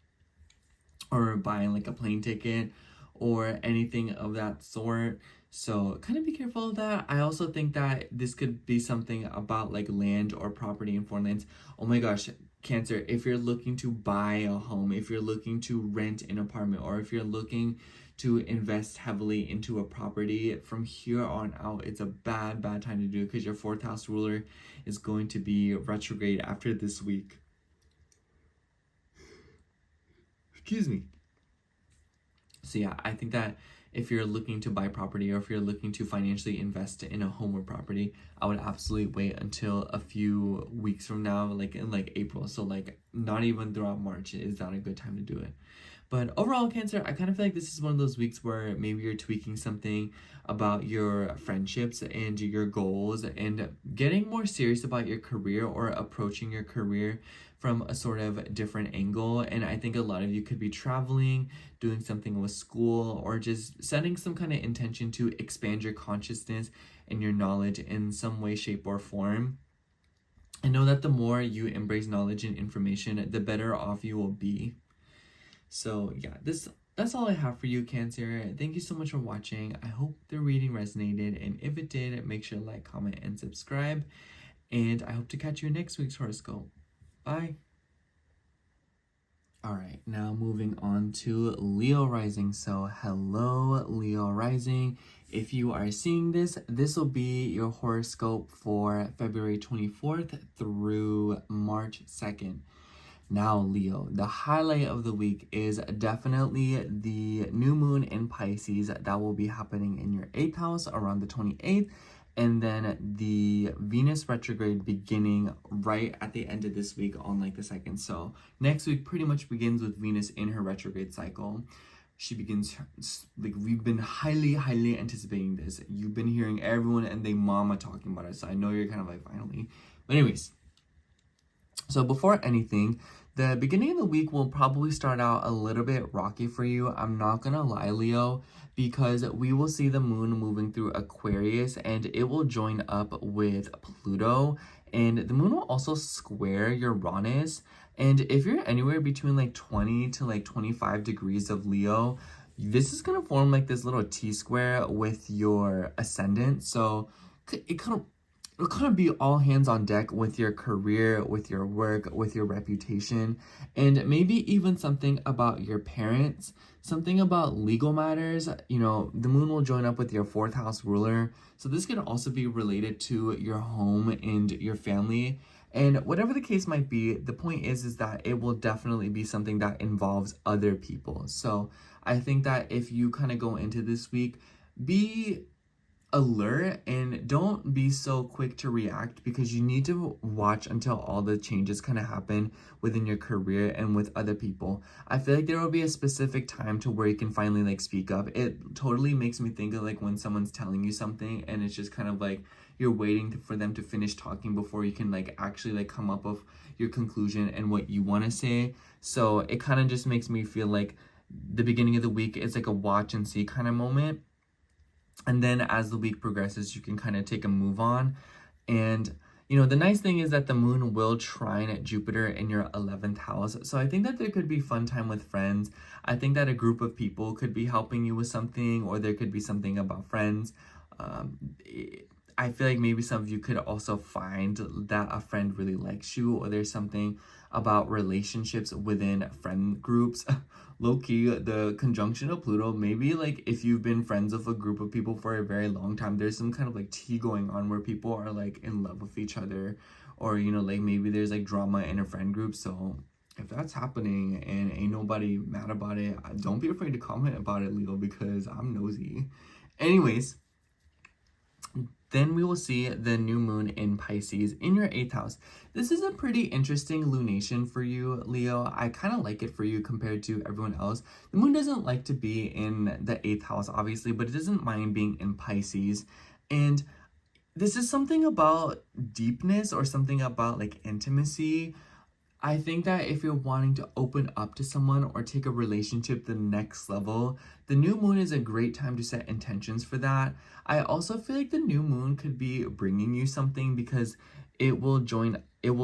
or buying like a plane ticket or anything of that sort. So kind of be careful of that. I also think that this could be something about like land or property in foreign lands. Oh my gosh, Cancer, if you're looking to buy a home, if you're looking to rent an apartment, or if you're looking to invest heavily into a property, from here on out, it's a bad time to do it because your fourth house ruler is going to be retrograde after this week. Excuse me. So yeah, I think that if you're looking to buy property or if you're looking to financially invest in a home or property, I would absolutely wait until a few weeks from now, like in like April. So like not even throughout March is that a good time to do it. But overall, Cancer, I kind of feel like this is one of those weeks where maybe you're tweaking something about your friendships and your goals and getting more serious about your career or approaching your career from a sort of different angle. And I think a lot of you could be traveling, doing something with school, or just setting some kind of intention to expand your consciousness and your knowledge in some way, shape, or form. I know that the more you embrace knowledge and information, the better off you will be. So yeah, that's all I have for you, Cancer. Thank you so much for watching. I hope the reading resonated, and if it did, make sure to like, comment, and subscribe. And I hope to catch you in next week's horoscope. Bye. All right, now moving on to Leo rising. So hello, Leo rising. If you are seeing this, this will be your horoscope for February 24th through March 2nd. Now, Leo, the highlight of the week is definitely the new moon in Pisces that will be happening in your 8th house around the 28th, and then the Venus retrograde beginning right at the end of this week on like the 2nd. So next week pretty much begins with Venus in her retrograde cycle. She begins, like, we've been highly anticipating this. You've been hearing everyone and they mama talking about it, so I know you're kind of like, finally. But anyways, so before anything, the beginning of the week will probably start out a little bit rocky for you. I'm not gonna lie, Leo, because we will see the moon moving through Aquarius and it will join up with Pluto, and the moon will also square Uranus. And if you're anywhere between like 20 to like 25 degrees of Leo, this is gonna form like this little T-square with your ascendant. So it'll kind of be all hands on deck with your career, with your work, with your reputation, and maybe even something about your parents, something about legal matters. You know, the moon will join up with your 4th house ruler. So this could also be related to your home and your family. And whatever the case might be, the point is that it will definitely be something that involves other people. So I think that if you kind of go into this week, be alert and don't be so quick to react, because you need to watch until all the changes kind of happen within your career and with other people. I feel like there will be a specific time to where you can finally like speak up. It totally makes me think of like when someone's telling you something and it's just kind of like you're waiting for them to finish talking before you can like actually like come up with your conclusion and what you want to say. So it kind of just makes me feel like the beginning of the week is like a watch and see kind of moment. And then as the week progresses, you can kind of take a move on. And, you know, the nice thing is that the moon will trine at Jupiter in your 11th house. So I think that there could be fun time with friends. I think that a group of people could be helping you with something, or there could be something about friends. I feel like maybe some of you could also find that a friend really likes you, or there's something about relationships within friend groups. Low-key, the conjunction of Pluto, maybe like if you've been friends with a group of people for a very long time, there's some kind of like tea going on where people are like in love with each other, or you know, like maybe there's like drama in a friend group. So if that's happening and ain't nobody mad about it, don't be afraid to comment about it, Leo, because I'm nosy. Anyways, then we will see the new moon in Pisces in your 8th house. This is a pretty interesting lunation for you, Leo. I kind of like it for you compared to everyone else. The moon doesn't like to be in the 8th house, obviously, but it doesn't mind being in Pisces. And this is something about deepness or something about like intimacy. I think that if you're wanting to open up to someone or take a relationship to the next level, the new moon is a great time to set intentions for that. I also feel like the new moon could be bringing you something because it will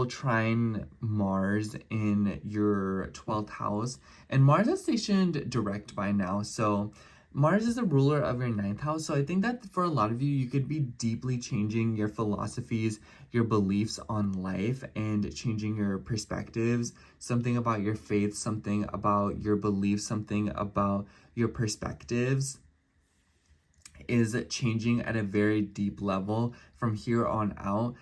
trine Mars in your 12th house, and Mars is stationed direct by now. So Mars is the ruler of your 9th house, so I think that for a lot of you, you could be deeply changing your philosophies, your beliefs on life, and changing your perspectives. Something about your faith, something about your beliefs, something about your perspectives is changing at a very deep level from here on out.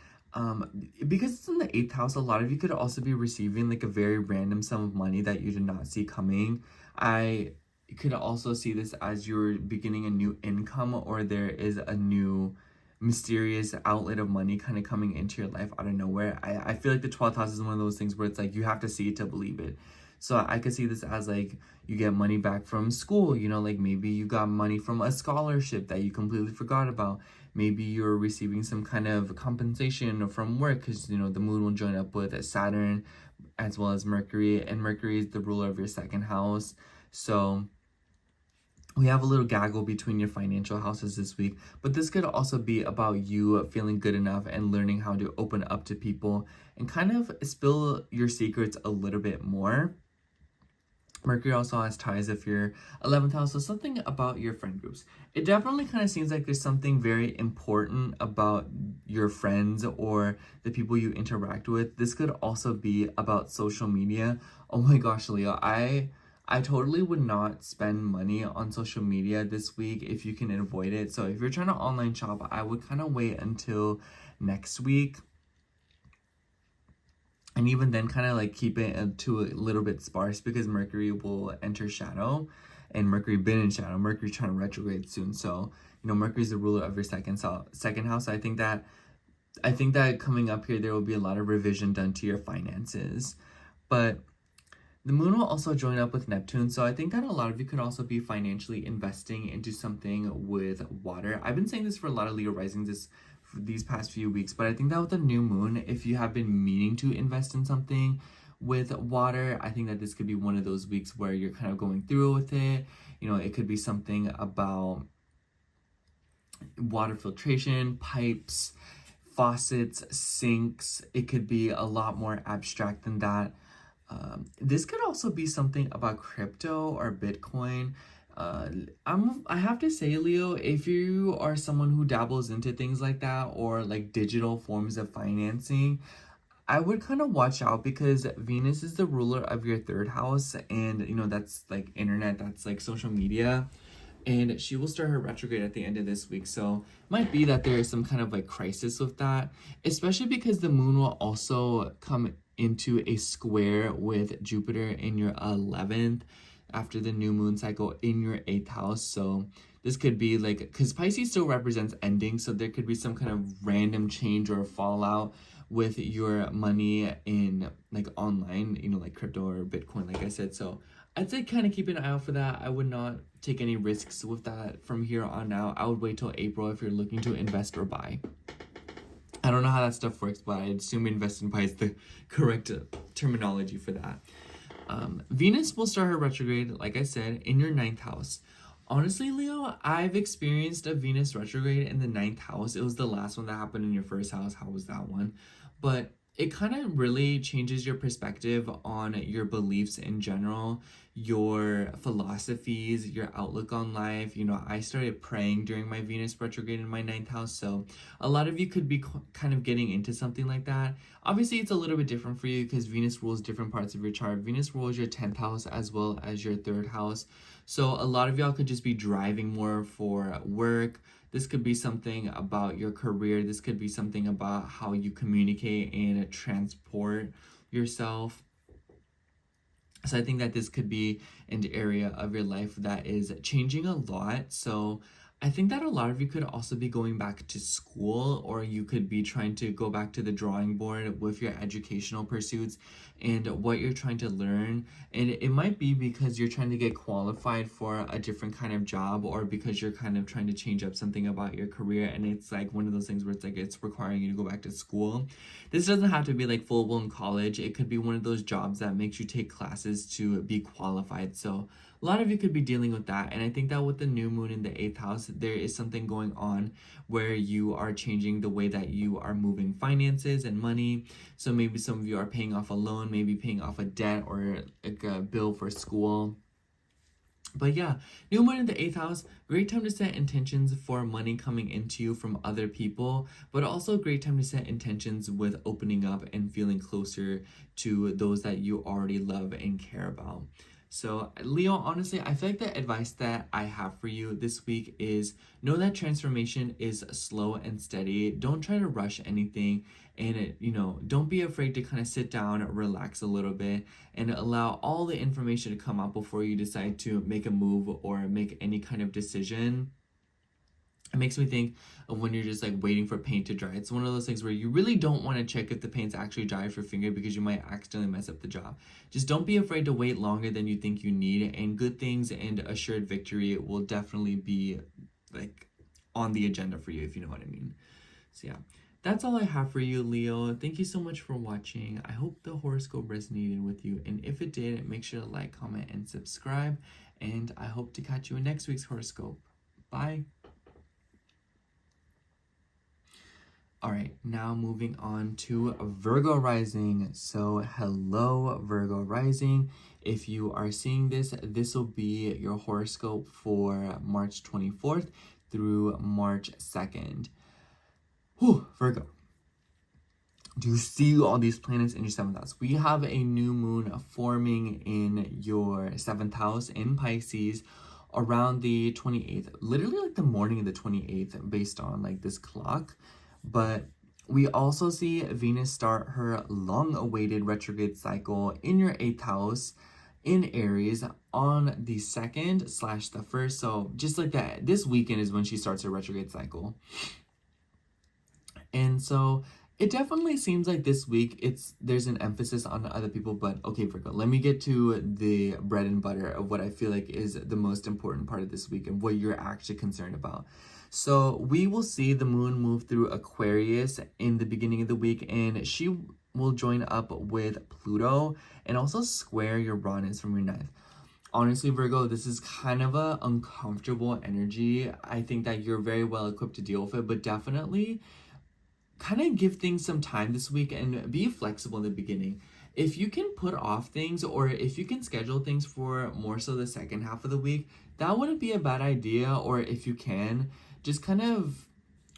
Because it's in the 8th house, a lot of you could also be receiving like a very random sum of money that you did not see coming. I could also see this as you're beginning a new income, or there is a new mysterious outlet of money kind of coming into your life out of nowhere. I feel like the 12th house is one of those things where it's like you have to see it to believe it. So I could see this as like you get money back from school, you know, like maybe you got money from a scholarship that you completely forgot about. Maybe you're receiving some kind of compensation from work because, you know, the moon will join up with Saturn as well as Mercury, and Mercury is the ruler of your 2nd house. So we have a little gaggle between your financial houses this week, but this could also be about you feeling good enough and learning how to open up to people and kind of spill your secrets a little bit more. Mercury also has ties if your 11th house, so something about your friend groups. It definitely kind of seems like there's something very important about your friends or the people you interact with. This could also be about social media. Oh my gosh, Leo, I totally would not spend money on social media this week if you can avoid it. So if you're trying to online shop, I would kind of wait until next week. And even then, kind of like keep it to a little bit sparse because Mercury will enter shadow, and Mercury been in shadow. Mercury's trying to retrograde soon, so you know Mercury's the ruler of your second house. So I think that coming up here, there will be a lot of revision done to your finances, but the moon will also join up with Neptune, so I think that a lot of you could also be financially investing into something with water. I've been saying this for a lot of Leo risings these past few weeks, but I think that with the new moon, if you have been meaning to invest in something with water, I think that this could be one of those weeks where you're kind of going through with it. You know, it could be something about water filtration, pipes, faucets, sinks. It could be a lot more abstract than that. This could also be something about crypto or Bitcoin. I have to say, Leo, if you are someone who dabbles into things like that or like digital forms of financing, I would kind of watch out because Venus is the ruler of your 3rd house, and you know that's like internet, that's like social media, and she will start her retrograde at the end of this week. So might be that there is some kind of like crisis with that, especially because the moon will also come into a square with Jupiter in your 11th after the new moon cycle in your 8th house. So this could be like, because Pisces still represents ending, so there could be some kind of random change or fallout with your money in like online, you know, like crypto or Bitcoin, like I said. So I'd say kind of keep an eye out for that. I would not take any risks with that from here on out. I would wait till April if you're looking to invest or buy. I don't know how that stuff works, but I assume invest and buy is the correct terminology for that. Venus will start her retrograde, like I said, in your 9th house. Honestly, Leo, I've experienced a Venus retrograde in the 9th house. It was the last one that happened in your 1st house. How was that one? But it kind of really changes your perspective on your beliefs in general, your philosophies, your outlook on life. You know, I started praying during my Venus retrograde in my 9th house, so a lot of you could be kind of getting into something like that. Obviously, it's a little bit different for you because Venus rules different parts of your chart. Venus rules your 10th house as well as your 3rd house. So a lot of y'all could just be driving more for work. This could be something about your career. This could be something about how you communicate and transport yourself. So I think that this could be an area of your life that is changing a lot. So I think that a lot of you could also be going back to school, or you could be trying to go back to the drawing board with your educational pursuits and what you're trying to learn. And it might be because you're trying to get qualified for a different kind of job, or because you're kind of trying to change up something about your career. And it's like one of those things where it's like it's requiring you to go back to school. This doesn't have to be like full-blown college. It could be one of those jobs that makes you take classes to be qualified. So a lot of you could be dealing with that. And I think that with the new moon in the 8th house, there is something going on where you are changing the way that you are moving finances and money. So maybe some of you are paying off a loan, maybe paying off a debt or like a bill for school. But yeah, new moon in the 8th house, great time to set intentions for money coming into you from other people, but also a great time to set intentions with opening up and feeling closer to those that you already love and care about. So, Leo, honestly, I feel like the advice that I have for you this week is know that transformation is slow and steady. Don't try to rush anything. And, don't be afraid to kind of sit down, relax a little bit, and allow all the information to come out before you decide to make a move or make any kind of decision. It makes me think of when you're just like waiting for paint to dry. It's one of those things where you really don't want to check if the paint's actually dry off your finger because you might accidentally mess up the job. Just don't be afraid to wait longer than you think you need, and good things and assured victory will definitely be like on the agenda for you, if you know what I mean. So yeah, that's all I have for you, Leo. Thank you so much for watching. I hope the horoscope resonated with you, and if it did, make sure to like, comment, and subscribe, and I hope to catch you in next week's horoscope. Bye. All right, now moving on to Virgo rising. So hello, Virgo rising. If you are seeing this, this will be your horoscope for March 24th through March 2nd. Whew, Virgo. Do you see all these planets in your 7th house? We have a new moon forming in your 7th house in Pisces around the 28th, literally like the morning of the 28th based on like this clock. But we also see Venus start her long-awaited retrograde cycle in your 8th house in Aries on the 2nd / the 1st. So just like that, this weekend is when she starts her retrograde cycle. And so it definitely seems like this week there's an emphasis on other people. But okay, Virgo, let me get to the bread and butter of what I feel like is the most important part of this week and what you're actually concerned about. So we will see the moon move through Aquarius in the beginning of the week, and she will join up with Pluto and also square Uranus from your 9th. Honestly, Virgo, this is kind of a uncomfortable energy. I think that you're very well equipped to deal with it, but definitely kind of give things some time this week and be flexible in the beginning. If you can put off things, or if you can schedule things for more so the second half of the week, that wouldn't be a bad idea. Or if you can, just kind of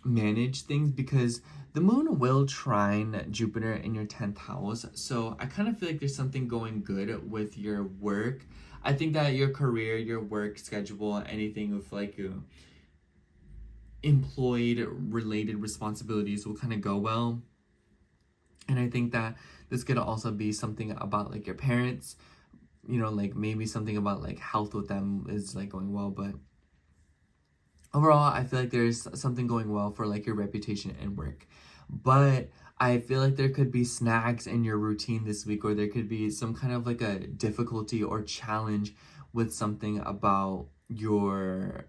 manage things, because the moon will trine Jupiter in your 10th house. So I kind of feel like there's something going good with your work. I think that your career, your work schedule, anything with like employed related responsibilities will kind of go well. And I think that this could also be something about like your parents, like maybe something about like health with them is like going well. But overall, I feel like there's something going well for like your reputation and work. But I feel like there could be snags in your routine this week, or there could be some kind of like a difficulty or challenge with something about your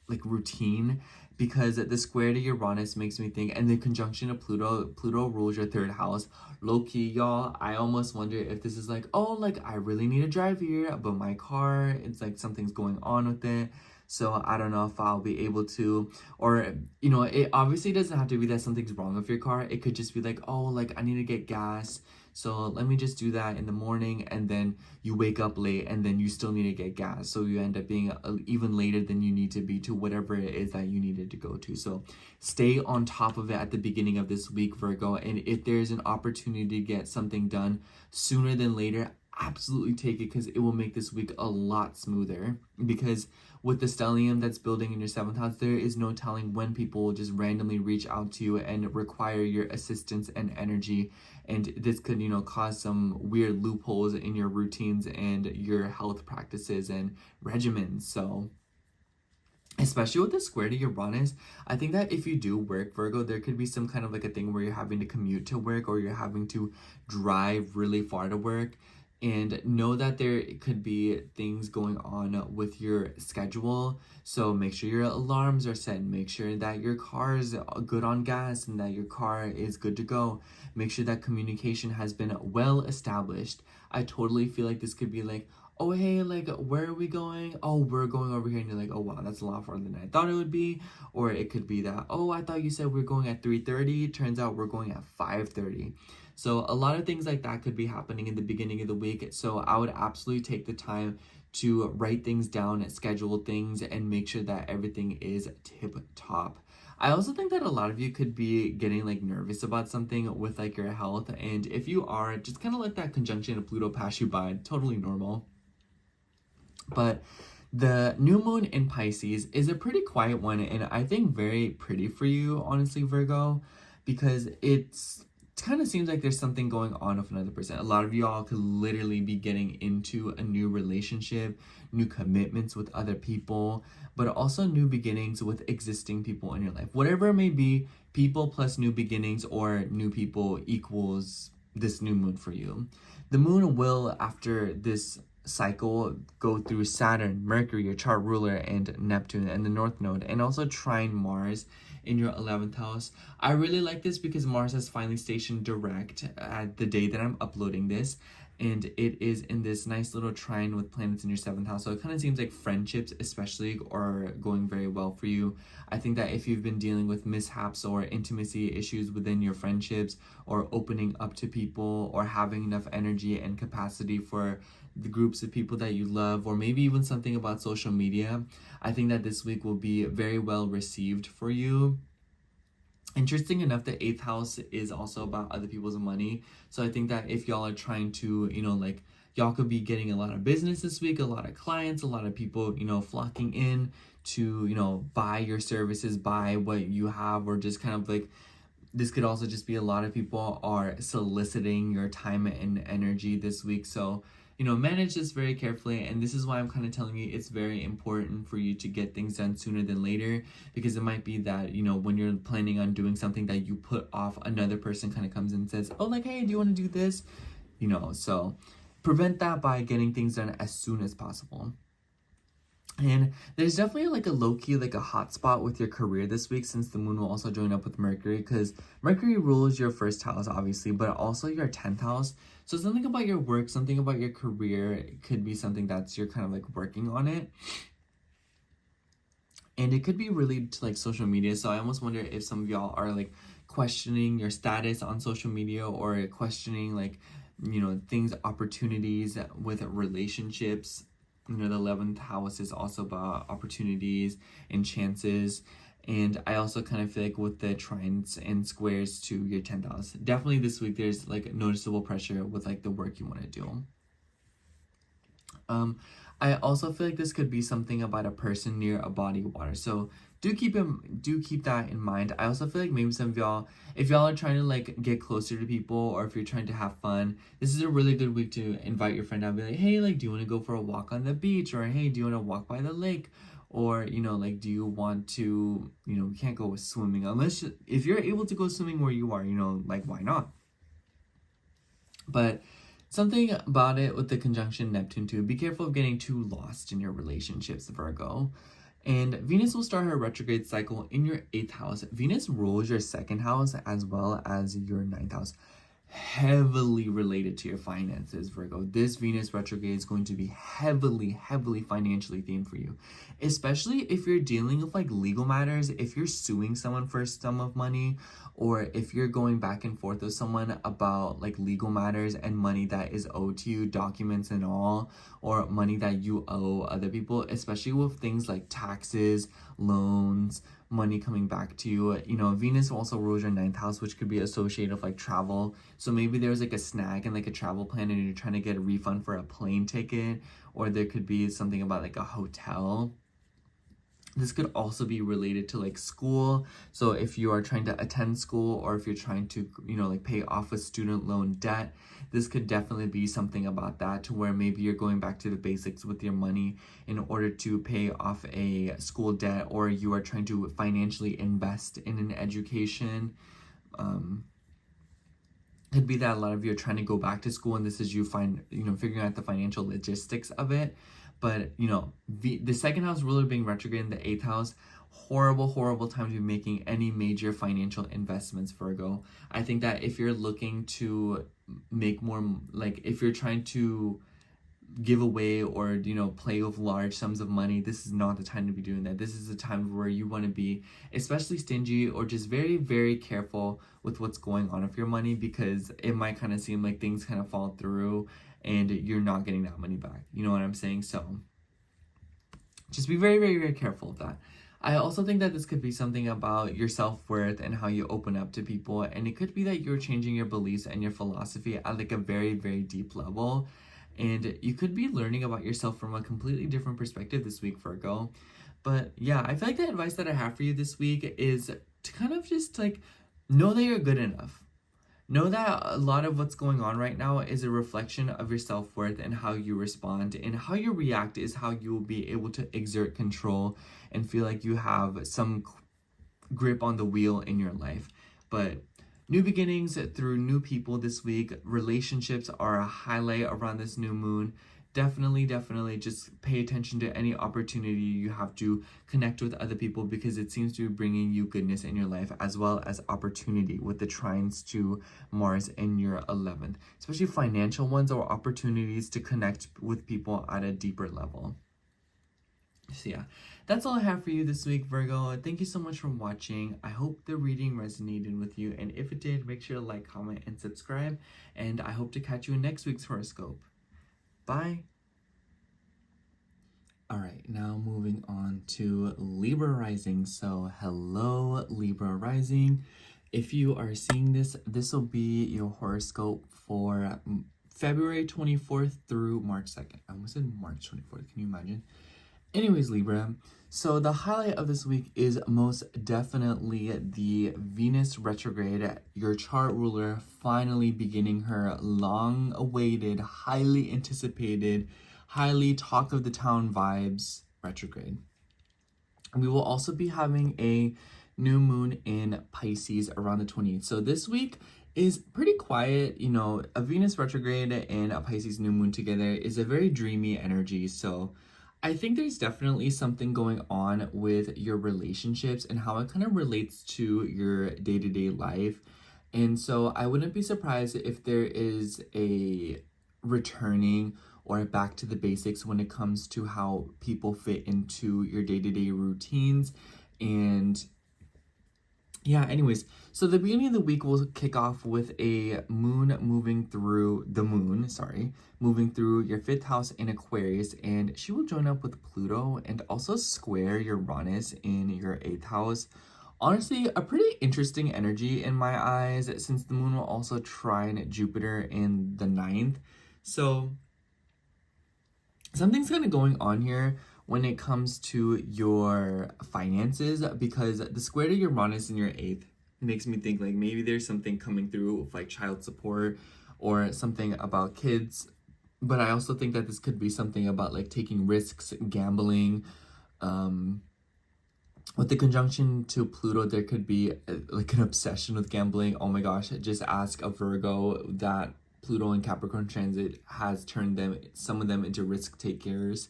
like routine, because the square to Uranus makes me think, and the conjunction of Pluto rules your 3rd house. Low-key, y'all, I almost wonder if this is like, oh, like I really need to drive here, but my car, it's like something's going on with it. So I don't know if I'll be able to, or, it obviously doesn't have to be that something's wrong with your car. It could just be like, oh, like I need to get gas. So let me just do that in the morning, and then you wake up late, and then you still need to get gas. So you end up being even later than you need to be to whatever it is that you needed to go to. So stay on top of it at the beginning of this week, Virgo. And if there's an opportunity to get something done sooner than later, absolutely take it, because it will make this week a lot smoother. Because with the stellium that's building in your 7th house, there is no telling when people will just randomly reach out to you and require your assistance and energy. And this could, cause some weird loopholes in your routines and your health practices and regimens. So especially with the square to Uranus, I think that if you do work, Virgo, there could be some kind of like a thing where you're having to commute to work, or you're having to drive really far to work. And know that there could be things going on with your schedule. So make sure your alarms are set. Make sure that your car is good on gas and that your car is good to go. Make sure that communication has been well established. I totally feel like this could be like, oh, hey, like, where are we going? Oh, we're going over here. And you're like, oh, wow, that's a lot farther than I thought it would be. Or it could be that, oh, I thought you said we're going at 3:30. Turns out we're going at 5:30. So a lot of things like that could be happening in the beginning of the week. So I would absolutely take the time to write things down, schedule things, and make sure that everything is tip top. I also think that a lot of you could be getting like nervous about something with like your health. And if you are, just kind of let that conjunction of Pluto pass you by. Totally normal. But the new moon in Pisces is a pretty quiet one, and I think very pretty for you, honestly, Virgo, because it kind of seems like there's something going on with another person. A lot of y'all could literally be getting into a new relationship, new commitments with other people, but also new beginnings with existing people in your life. Whatever it may be, people plus new beginnings or new people equals this new moon for you. The moon will, after this cycle, go through Saturn, Mercury, your chart ruler, and Neptune, and the North Node, and also trine Mars in your 11th house. I really like this because Mars has finally stationed direct at the day that I'm uploading this, and it is in this nice little trine with planets in your 7th house. So it kind of seems like friendships especially are going very well for you. I think that if you've been dealing with mishaps or intimacy issues within your friendships, or opening up to people, or having enough energy and capacity for the groups of people that you love, or maybe even something about social media, I think that this week will be very well received for you. Interesting enough, the 8th house is also about other people's money. So I think that if y'all are trying to, like, y'all could be getting a lot of business this week, a lot of clients, a lot of people, flocking in to, buy your services, buy what you have, or just kind of like, this could also just be a lot of people are soliciting your time and energy this week. So, manage this very carefully. And this is why I'm kind of telling you it's very important for you to get things done sooner than later, because it might be that, when you're planning on doing something that you put off, another person kind of comes and says, oh, like, hey, do you want to do this? So prevent that by getting things done as soon as possible. And there's definitely like a low-key, like a hot spot with your career this week, since the moon will also join up with Mercury, because Mercury rules your 1st house, obviously, but also your 10th house. So something about your work, something about your career, it could be something that's you're kind of like working on it. And it could be related to like social media. So I almost wonder if some of y'all are like questioning your status on social media, or questioning like, things, opportunities with relationships. The 11th house is also about opportunities and chances. And I also kind of feel like with the trines and squares to your 10th house, definitely this week there's like noticeable pressure with like the work you want to do. I also feel like this could be something about a person near a body of water. So do keep that in mind. I also feel like maybe some of y'all, if y'all are trying to like get closer to people, or if you're trying to have fun, this is a really good week to invite your friend out and be like, hey, like, do you want to go for a walk on the beach? Or hey, do you want to walk by the lake? Or, like, do you want to, you can't go swimming unless, if you're able to go swimming where you are, like, why not? But something about it with the conjunction Neptune too, be careful of getting too lost in your relationships, Virgo. And Venus will start her retrograde cycle in your 8th house. Venus rules your 2nd house as well as your 9th house. Heavily related to your finances, Virgo. This Venus retrograde is going to be heavily financially themed for you, especially if you're dealing with like legal matters, if you're suing someone for a sum of money, or if you're going back and forth with someone about like legal matters and money that is owed to you, documents and all, or money that you owe other people, especially with things like taxes, loans, money coming back to you. Venus also rules your 9th house, which could be associated with like travel. So maybe there's like a snag in like a travel plan and you're trying to get a refund for a plane ticket, or there could be something about like a hotel. This could also be related to like school. So if you are trying to attend school, or if you're trying to, like pay off a student loan debt, this could definitely be something about that, to where maybe you're going back to the basics with your money in order to pay off a school debt, or you are trying to financially invest in an education. Could be that a lot of you are trying to go back to school, and this is you figuring out the financial logistics of it. But, the 2nd house ruler being retrograde in the 8th house, horrible time to be making any major financial investments, Virgo. I think that if you're looking to make more, like if you're trying to give away or, you know, play with large sums of money. This is not the time to be doing that. This is a time where you want to be especially stingy or just very, very careful with what's going on with your money, because it might kind of seem like things kind of fall through and you're not getting that money back. You know what I'm saying? So just be very, very, very careful of that. I also think that this could be something about your self-worth and how you open up to people. And it could be that you're changing your beliefs and your philosophy at like a very, very deep level. And you could be learning about yourself from a completely different perspective this week, Virgo. But yeah, I feel like the advice that I have for you this week is to kind of just like know that you're good enough. Know that a lot of what's going on right now is a reflection of your self-worth and how you respond, and how you react is how you will be able to exert control and feel like you have some grip on the wheel in your life. But new beginnings through new people this week. Relationships are a highlight around this new moon. Definitely just pay attention to any opportunity you have to connect with other people, because it seems to be bringing you goodness in your life, as well as opportunity with the trines to Mars in your 11th, especially financial ones or opportunities to connect with people at a deeper level. So yeah, that's all I have for you this week, Virgo. Thank you so much for watching. I hope the reading resonated with you, and if it did, make sure to like, comment, and subscribe, and I hope to catch you in next week's horoscope. Bye. All right, now moving on to Libra rising. So hello, Libra rising. If you are seeing this, this will be your horoscope for February 24th through March 2nd. I almost said March 24th. Can you imagine? Anyways, Libra, so the highlight of this week is most definitely the Venus retrograde, your chart ruler finally beginning her long-awaited, highly anticipated, highly talk of the town vibes retrograde. We will also be having a new moon in Pisces around the 28th. So this week is pretty quiet. You know, a Venus retrograde and a Pisces new moon together is a very dreamy energy. So I think there's definitely something going on with your relationships and how it kind of relates to your day-to-day life. And so I wouldn't be surprised if there is a returning or back to the basics when it comes to how people fit into your day-to-day routines. And yeah, anyways, so the beginning of the week will kick off with a moon moving through moving through your 5th house in Aquarius, and she will join up with Pluto and also square Uranus in your 8th house. Honestly, a pretty interesting energy in my eyes, since the moon will also trine Jupiter in the 9th. So something's kind of going on here when it comes to your finances, because the square to Uranus in your 8th makes me think like maybe there's something coming through with like child support or something about kids. But I also think that this could be something about like taking risks, gambling. With the conjunction to Pluto, there could be like an obsession with gambling. Oh my gosh, just ask a Virgo. That Pluto and Capricorn transit has turned some of them into risk takers.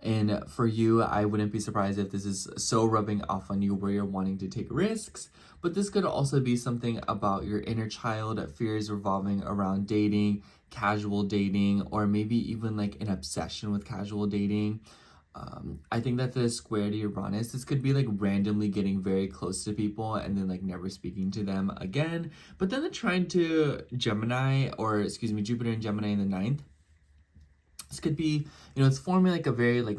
And for you, I wouldn't be surprised if this is so rubbing off on you where you're wanting to take risks. But this could also be something about your inner child, fears revolving around dating, casual dating, or maybe even like an obsession with casual dating. I think that the square to Uranus, this could be like randomly getting very close to people and then like never speaking to them again. But then the trine to Gemini, or excuse me, Jupiter and Gemini in the 9th. This could be, you know, it's forming like a very like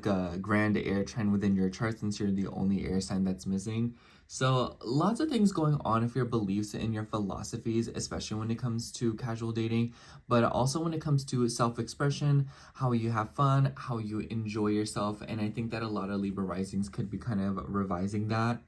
a grand air trine within your chart, since you're the only air sign that's missing. So lots of things going on with your beliefs and your philosophies, especially when it comes to casual dating, but also when it comes to self-expression, how you have fun, how you enjoy yourself. And I think that a lot of Libra risings could be kind of revising that.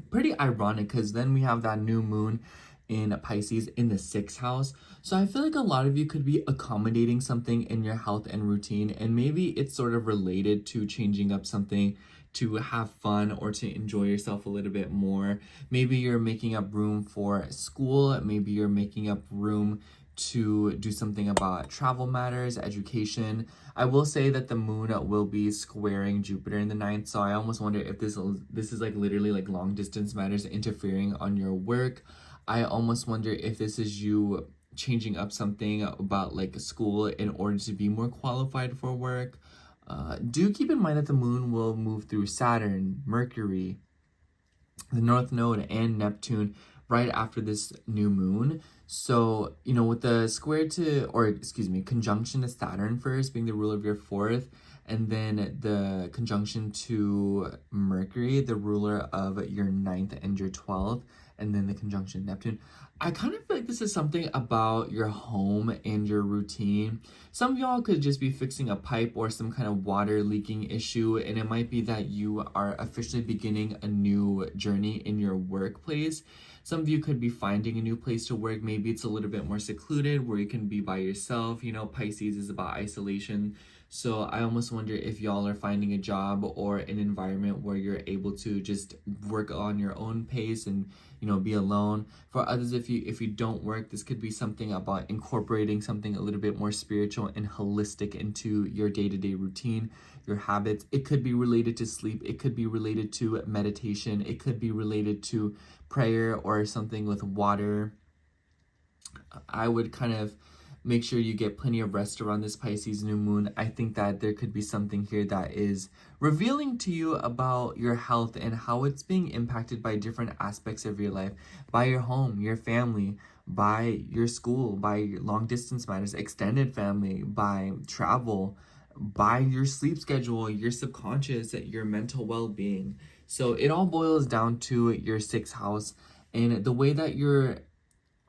Pretty ironic, because then we have that new moon in Pisces in the 6th house. So I feel like a lot of you could be accommodating something in your health and routine, and maybe it's sort of related to changing up something to have fun or to enjoy yourself a little bit more. Maybe you're making up room for school, maybe you're making up room to do something about travel matters, education. I will say that the moon will be squaring Jupiter in the 9th, so I almost wonder if this is like literally like long distance matters interfering on your work. I almost wonder if this is you changing up something about like school in order to be more qualified for work. Do keep in mind that the moon will move through Saturn, Mercury, the North Node, and Neptune right after this new moon. So, you know, with the square to, or excuse me, conjunction to Saturn first being the ruler of your fourth, and then the conjunction to Mercury, the ruler of your ninth and your 12th, and then the conjunction Neptune. I kind of feel like this is something about your home and your routine. Some of y'all could just be fixing a pipe or some kind of water leaking issue, and it might be that you are officially beginning a new journey in your workplace. Some of you could be finding a new place to work. Maybe it's a little bit more secluded where you can be by yourself. You know, Pisces is about isolation. So I almost wonder if y'all are finding a job or an environment where you're able to just work on your own pace and, you know, be alone. For others, if you don't work, this could be something about incorporating something a little bit more spiritual and holistic into your day-to-day routine, your habits. It could be related to sleep. It could be related to meditation. It could be related to prayer or something with water. I would kind of make sure you get plenty of rest around this Pisces new moon. I think that there could be something here that is revealing to you about your health and how it's being impacted by different aspects of your life, by your home, your family, by your school, by long distance matters, extended family, by travel, by your sleep schedule, your subconscious, your mental well-being. So it all boils down to your sixth house and the way that you're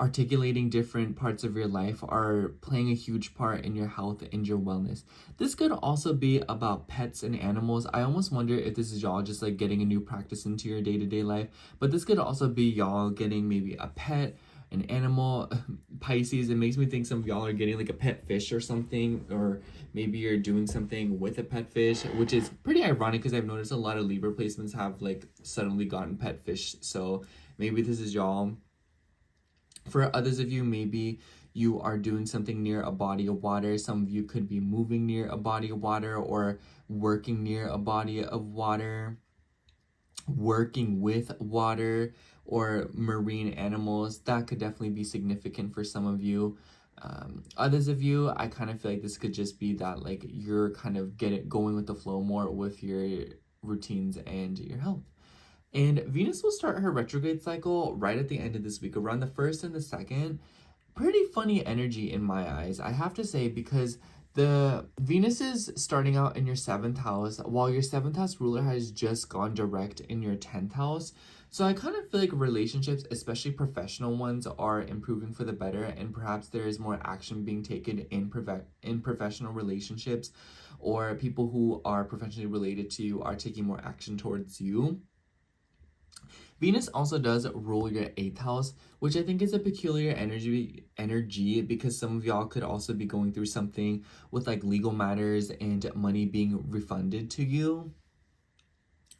articulating different parts of your life are playing a huge part in your health and your wellness. This could also be about pets and animals. I almost wonder if this is y'all just like getting a new practice into your day-to-day life, but this could also be y'all getting maybe a pet, an animal. Pisces, it makes me think some of y'all are getting like a pet fish or something, or maybe you're doing something with a pet fish, which is pretty ironic because I've noticed a lot of Libra placements have like suddenly gotten pet fish. So maybe this is y'all. For others of you, maybe you are doing something near a body of water. Some of you could be moving near a body of water or working near a body of water, working with water or marine animals. That could definitely be significant for some of you. Others of you, I kind of feel like this could just be that like you're kind of going with the flow more with your routines and your health. And Venus will start her retrograde cycle right at the end of this week, around the 1st and the 2nd. Pretty funny energy in my eyes, I have to say, because the Venus is starting out in your 7th house, while your 7th house ruler has just gone direct in your 10th house. So I kind of feel like relationships, especially professional ones, are improving for the better, and perhaps there is more action being taken in professional relationships, or people who are professionally related to you are taking more action towards you. Venus also does rule your 8th house, which I think is a peculiar energy because some of y'all could also be going through something with like legal matters and money being refunded to you.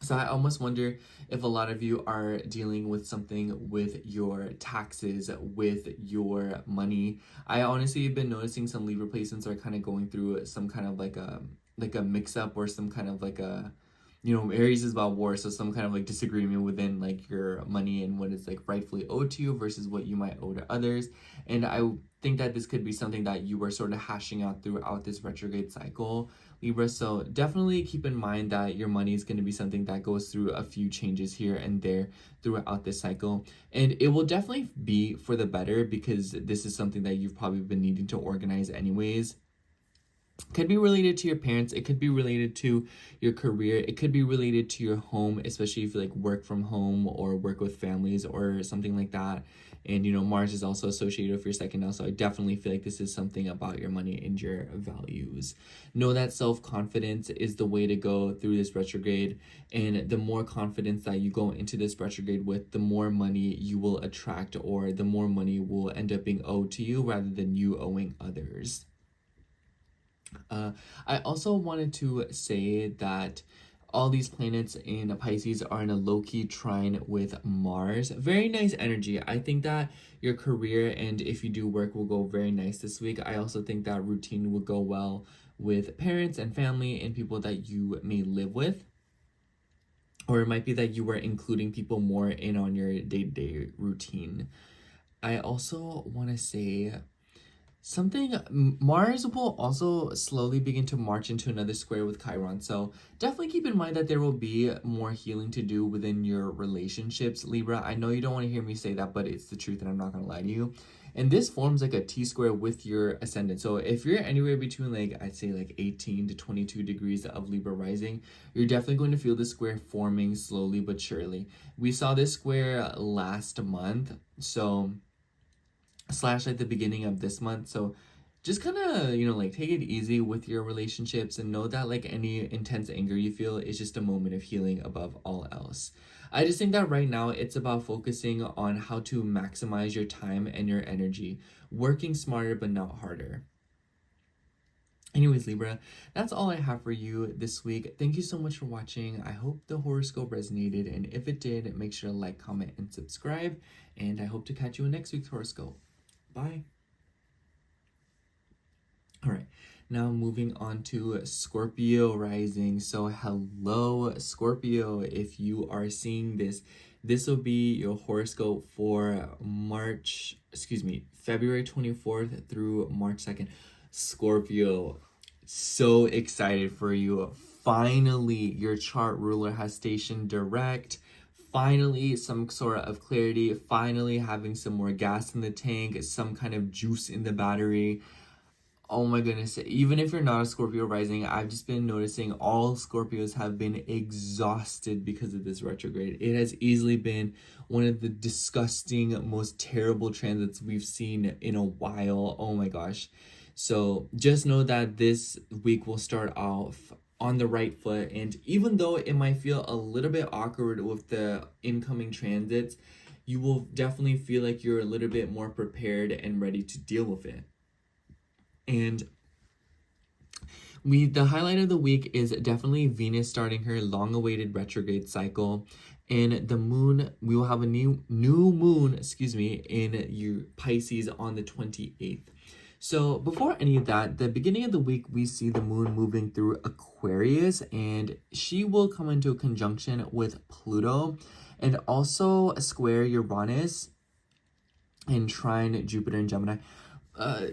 So I almost wonder if a lot of you are dealing with something with your taxes, with your money. I honestly have been noticing some Libra placements are kind of going through some kind of like a mix-up or some kind of like a, you know, Aries is about war, so some kind of like disagreement within like your money and what is like rightfully owed to you versus what you might owe to others. And I think that this could be something that you were sort of hashing out throughout this retrograde cycle, Libra. So definitely keep in mind that your money is going to be something that goes through a few changes here and there throughout this cycle. And it will definitely be for the better because this is something that you've probably been needing to organize anyways. Could be related to your parents. It could be related to your career. It could be related to your home, especially if you like work from home or work with families or something like that. And you know, Mars is also associated with your 2nd house, so I definitely feel like this is something about your money and your values. Know that self-confidence is the way to go through this retrograde, and the more confidence that you go into this retrograde with, the more money you will attract, or the more money will end up being owed to you rather than you owing others. I also wanted to say that all these planets in Pisces are in a low-key trine with Mars. Very nice energy. I think that your career and if you do work will go very nice this week. I also think that routine will go well with parents and family and people that you may live with. Or it might be that you were including people more in on your day-to-day routine. I also want to say Mars will also slowly begin to march into another square with Chiron. So definitely keep in mind that there will be more healing to do within your relationships, Libra. I know you don't want to hear me say that, but it's the truth and I'm not going to lie to you. And this forms like a T-square with your ascendant. So if you're anywhere between like, I'd say like 18 to 22 degrees of Libra rising, you're definitely going to feel the square forming slowly but surely. We saw this square last month. So slash like the beginning of this month. So just kind of, like take it easy with your relationships and know that like any intense anger you feel is just a moment of healing above all else. I just think that right now it's about focusing on how to maximize your time and your energy, working smarter but not harder. Anyways, Libra, that's all I have for you this week. Thank you so much for watching. I hope the horoscope resonated, and if it did, make sure to like, comment, and subscribe. And I hope to catch you in next week's horoscope. Bye. All right, now moving on to Scorpio rising. So hello, Scorpio. If you are seeing this, this will be your horoscope for February 24th through March 2nd. Scorpio, so excited for you. Finally, your chart ruler has stationed direct. Finally, some sort of clarity. Finally, having some more gas in the tank, some kind of juice in the battery. Oh my goodness, even if you're not a Scorpio rising, I've just been noticing all Scorpios have been exhausted because of this retrograde. It has easily been one of the disgusting, most terrible transits we've seen in a while. Oh my gosh. So just know that this week will start off on the right foot. And even though it might feel a little bit awkward with the incoming transits, you will definitely feel like you're a little bit more prepared and ready to deal with it. And the highlight of the week is definitely Venus starting her long-awaited retrograde cycle, and the moon, we will have a new moon, in your Pisces on the 28th. So before any of that, the beginning of the week, we see the moon moving through Aquarius, and she will come into a conjunction with Pluto and also square Uranus and trine Jupiter and Gemini.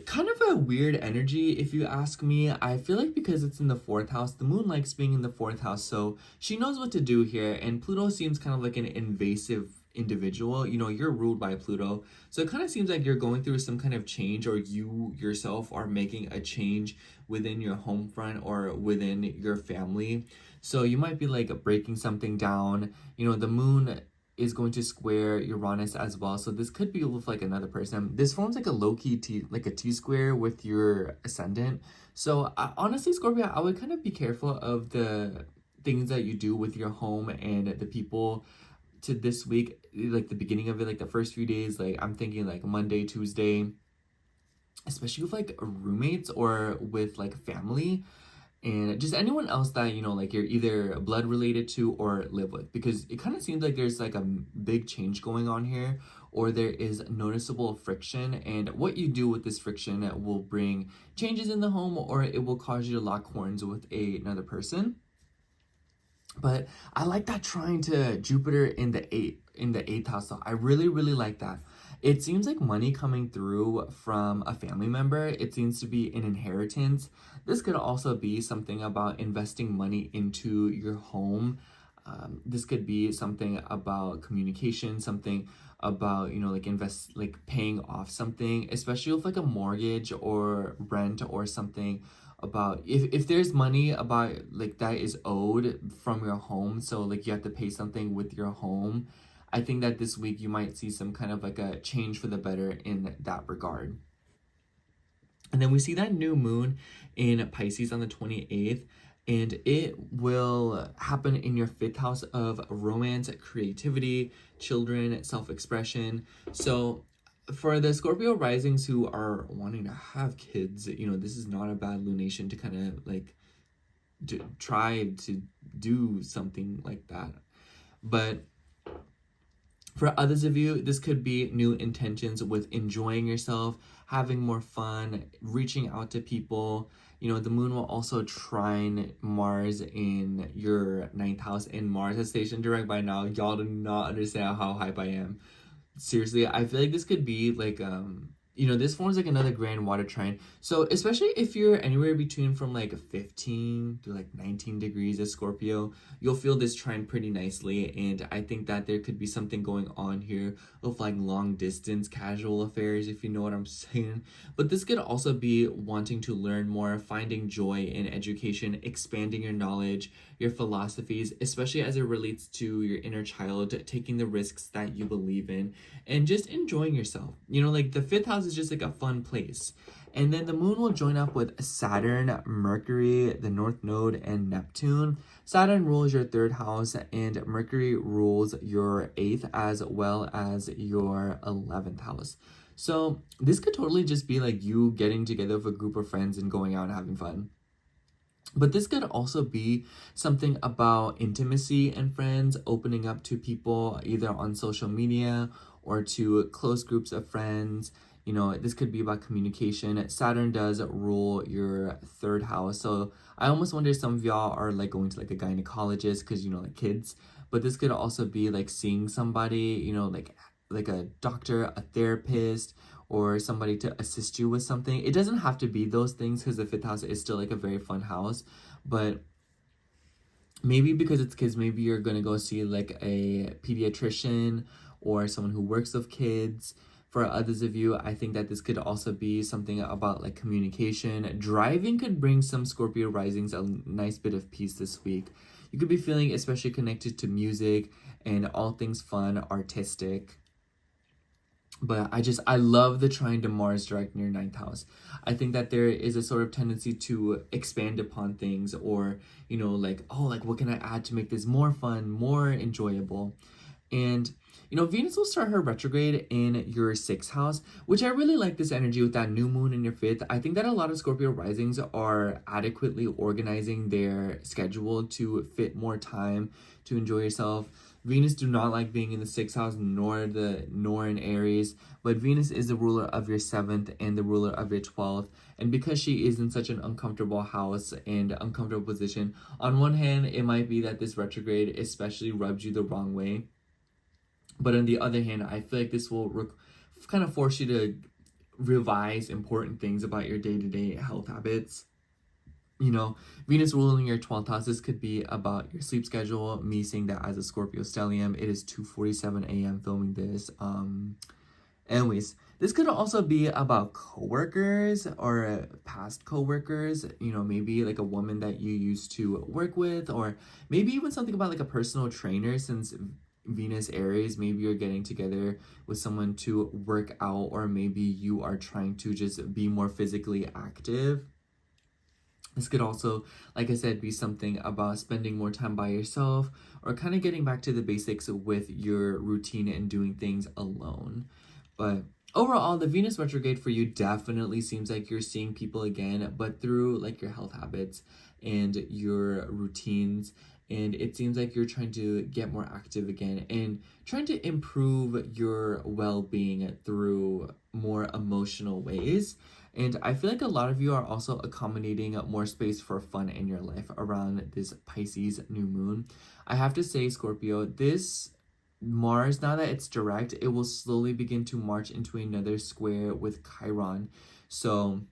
Kind of a weird energy, if you ask me. I feel like because it's in the 4th house, the moon likes being in the 4th house, so she knows what to do here, and Pluto seems kind of like an invasive individual. You're ruled by Pluto, so it kind of seems like you're going through some kind of change, or you yourself are making a change within your home front or within your family. So you might be like breaking something down. The moon is going to square Uranus as well, so this could be with like another person. This forms like a low-key T-square with your ascendant. So honestly, Scorpio, I would kind of be careful of the things that you do with your home and the people to this week, like the beginning of it, like the first few days. Like I'm thinking like Monday, Tuesday, especially with like roommates or with like family and just anyone else that like you're either blood related to or live with, because it kind of seems like there's like a big change going on here, or there is noticeable friction, and what you do with this friction will bring changes in the home, or it will cause you to lock horns with another person. But I like that trine to Jupiter in the 8th house. So I really like that. It seems like money coming through from a family member. It seems to be an inheritance. This could also be something about investing money into your home. This could be something about communication, something about like paying off something, especially with like a mortgage or rent or something. About if there's money about like that is owed from your home, so like you have to pay something with your home, I think that this week you might see some kind of like a change for the better in that regard. And then we see that new moon in Pisces on the 28th, and it will happen in your 5th house of romance, creativity, children, self-expression. So for the Scorpio risings who are wanting to have kids, this is not a bad lunation to kind of like try to do something like that. But for others of you, this could be new intentions with enjoying yourself, having more fun, reaching out to people. The moon will also trine Mars in your 9th house, and Mars is stationed direct by now. Y'all do not understand how hype I am. Seriously, I feel like this could be like you know, this forms like another grand water trine. So especially if you're anywhere between from like 15 to like 19 degrees as Scorpio, you'll feel this trine pretty nicely. And I think that there could be something going on here of like long distance casual affairs, if you know what I'm saying. But this could also be wanting to learn more, finding joy in education, expanding your knowledge, your philosophies, especially as it relates to your inner child, taking the risks that you believe in, and just enjoying yourself. You know, like the fifth house is just like a fun place. And then the moon will join up with Saturn, Mercury, the North Node, and Neptune. Saturn rules your third house, and Mercury rules your eighth as well as your 11th house. So this could totally just be like you getting together with a group of friends and going out and having fun. But this could also be something about intimacy and friends, opening up to people either on social media or to close groups of friends. You know, this could be about communication. Saturn does rule your third house. So I almost wonder if some of y'all are like going to like a gynecologist because, you know, like kids. But this could also be like seeing somebody, you know, like a doctor, a therapist, or somebody to assist you with something. It doesn't have to be those things because the fifth house is still like a very fun house. But maybe because it's kids, maybe you're gonna go see like a pediatrician or someone who works with kids. For others of you, I think that this could also be something about like communication. Driving could bring some Scorpio risings a nice bit of peace this week. You could be feeling especially connected to music and all things fun, artistic. But I love the trine to Mars direct in your ninth house. I think that there is a sort of tendency to expand upon things, or, you know, like, oh, like what can I add to make this more fun, more enjoyable? And, you know, Venus will start her retrograde in your sixth house, which I really like this energy with that new moon in your fifth. I think that a lot of Scorpio risings are adequately organizing their schedule to fit more time to enjoy yourself. Venus do not like being in the sixth house, nor in Aries, but Venus is the ruler of your seventh and the ruler of your 12th. And because she is in such an uncomfortable house and uncomfortable position, on one hand, it might be that this retrograde especially rubs you the wrong way. But on the other hand, I feel like this will kind of force you to revise important things about your day-to-day health habits. You know, Venus ruling your 12th house, this could be about your sleep schedule. Me saying that as a Scorpio stellium, it is 2:47 a.m. filming this. Anyways, this could also be about coworkers or past coworkers. You know, maybe like a woman that you used to work with, or maybe even something about like a personal trainer, since Venus Aries, maybe you're getting together with someone to work out, or maybe you are trying to just be more physically active. This could also, like I said, be something about spending more time by yourself, or kind of getting back to the basics with your routine and doing things alone. But overall, the Venus retrograde for you definitely seems like you're seeing people again, but through like your health habits and your routines. And it seems like you're trying to get more active again and trying to improve your well-being through more emotional ways. And I feel like a lot of you are also accommodating more space for fun in your life around this Pisces new moon. I have to say, Scorpio, this Mars, now that it's direct, it will slowly begin to march into another square with Chiron. So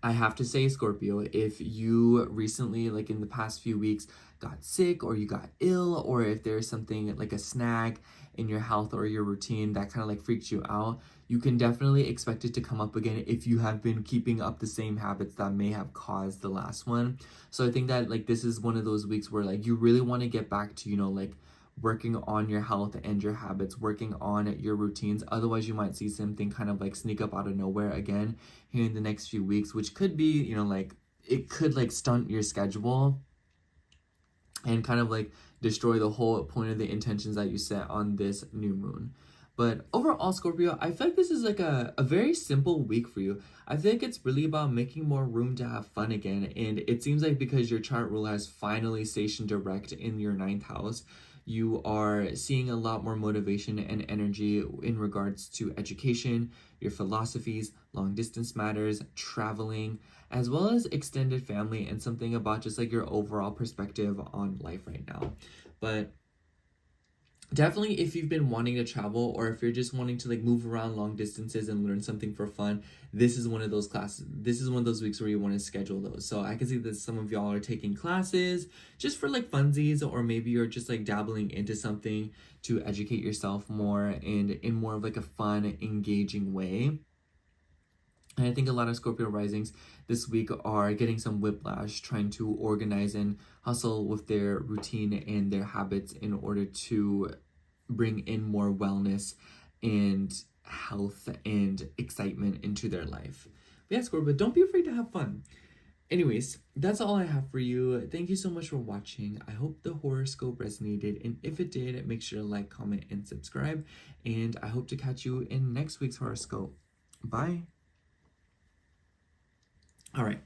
I have to say, Scorpio, if you recently, like in the past few weeks, got sick or you got ill, or if there's something like a snag in your health or your routine that kind of like freaks you out, you can definitely expect it to come up again if you have been keeping up the same habits that may have caused the last one. So I think that like this is one of those weeks where like you really want to get back to, you know, like working on your health and your habits, working on your routines. Otherwise, you might see something kind of like sneak up out of nowhere again here in the next few weeks, which could be, you know, like it could like stunt your schedule and kind of like destroy the whole point of the intentions that you set on this new moon. But overall, Scorpio, I feel like this is like a very simple week for you. I feel like it's really about making more room to have fun again. And it seems like because your chart ruler has finally stationed direct in your ninth house, you are seeing a lot more motivation and energy in regards to education, your philosophies, long distance matters, traveling, as well as extended family, and something about just like your overall perspective on life right now. But definitely if you've been wanting to travel, or if you're just wanting to like move around long distances and learn something for fun, this is one of those classes. This is one of those weeks where you want to schedule those. So I can see that some of y'all are taking classes just for like funsies, or maybe you're just like dabbling into something to educate yourself more and in more of like a fun, engaging way. And I think a lot of Scorpio risings this week are getting some whiplash, trying to organize and hustle with their routine and their habits in order to bring in more wellness and health and excitement into their life. But yeah, Scorpio, don't be afraid to have fun. Anyways, that's all I have for you. Thank you so much for watching. I hope the horoscope resonated, and if it did, make sure to like, comment, and subscribe. And I hope to catch you in next week's horoscope. Bye. All right,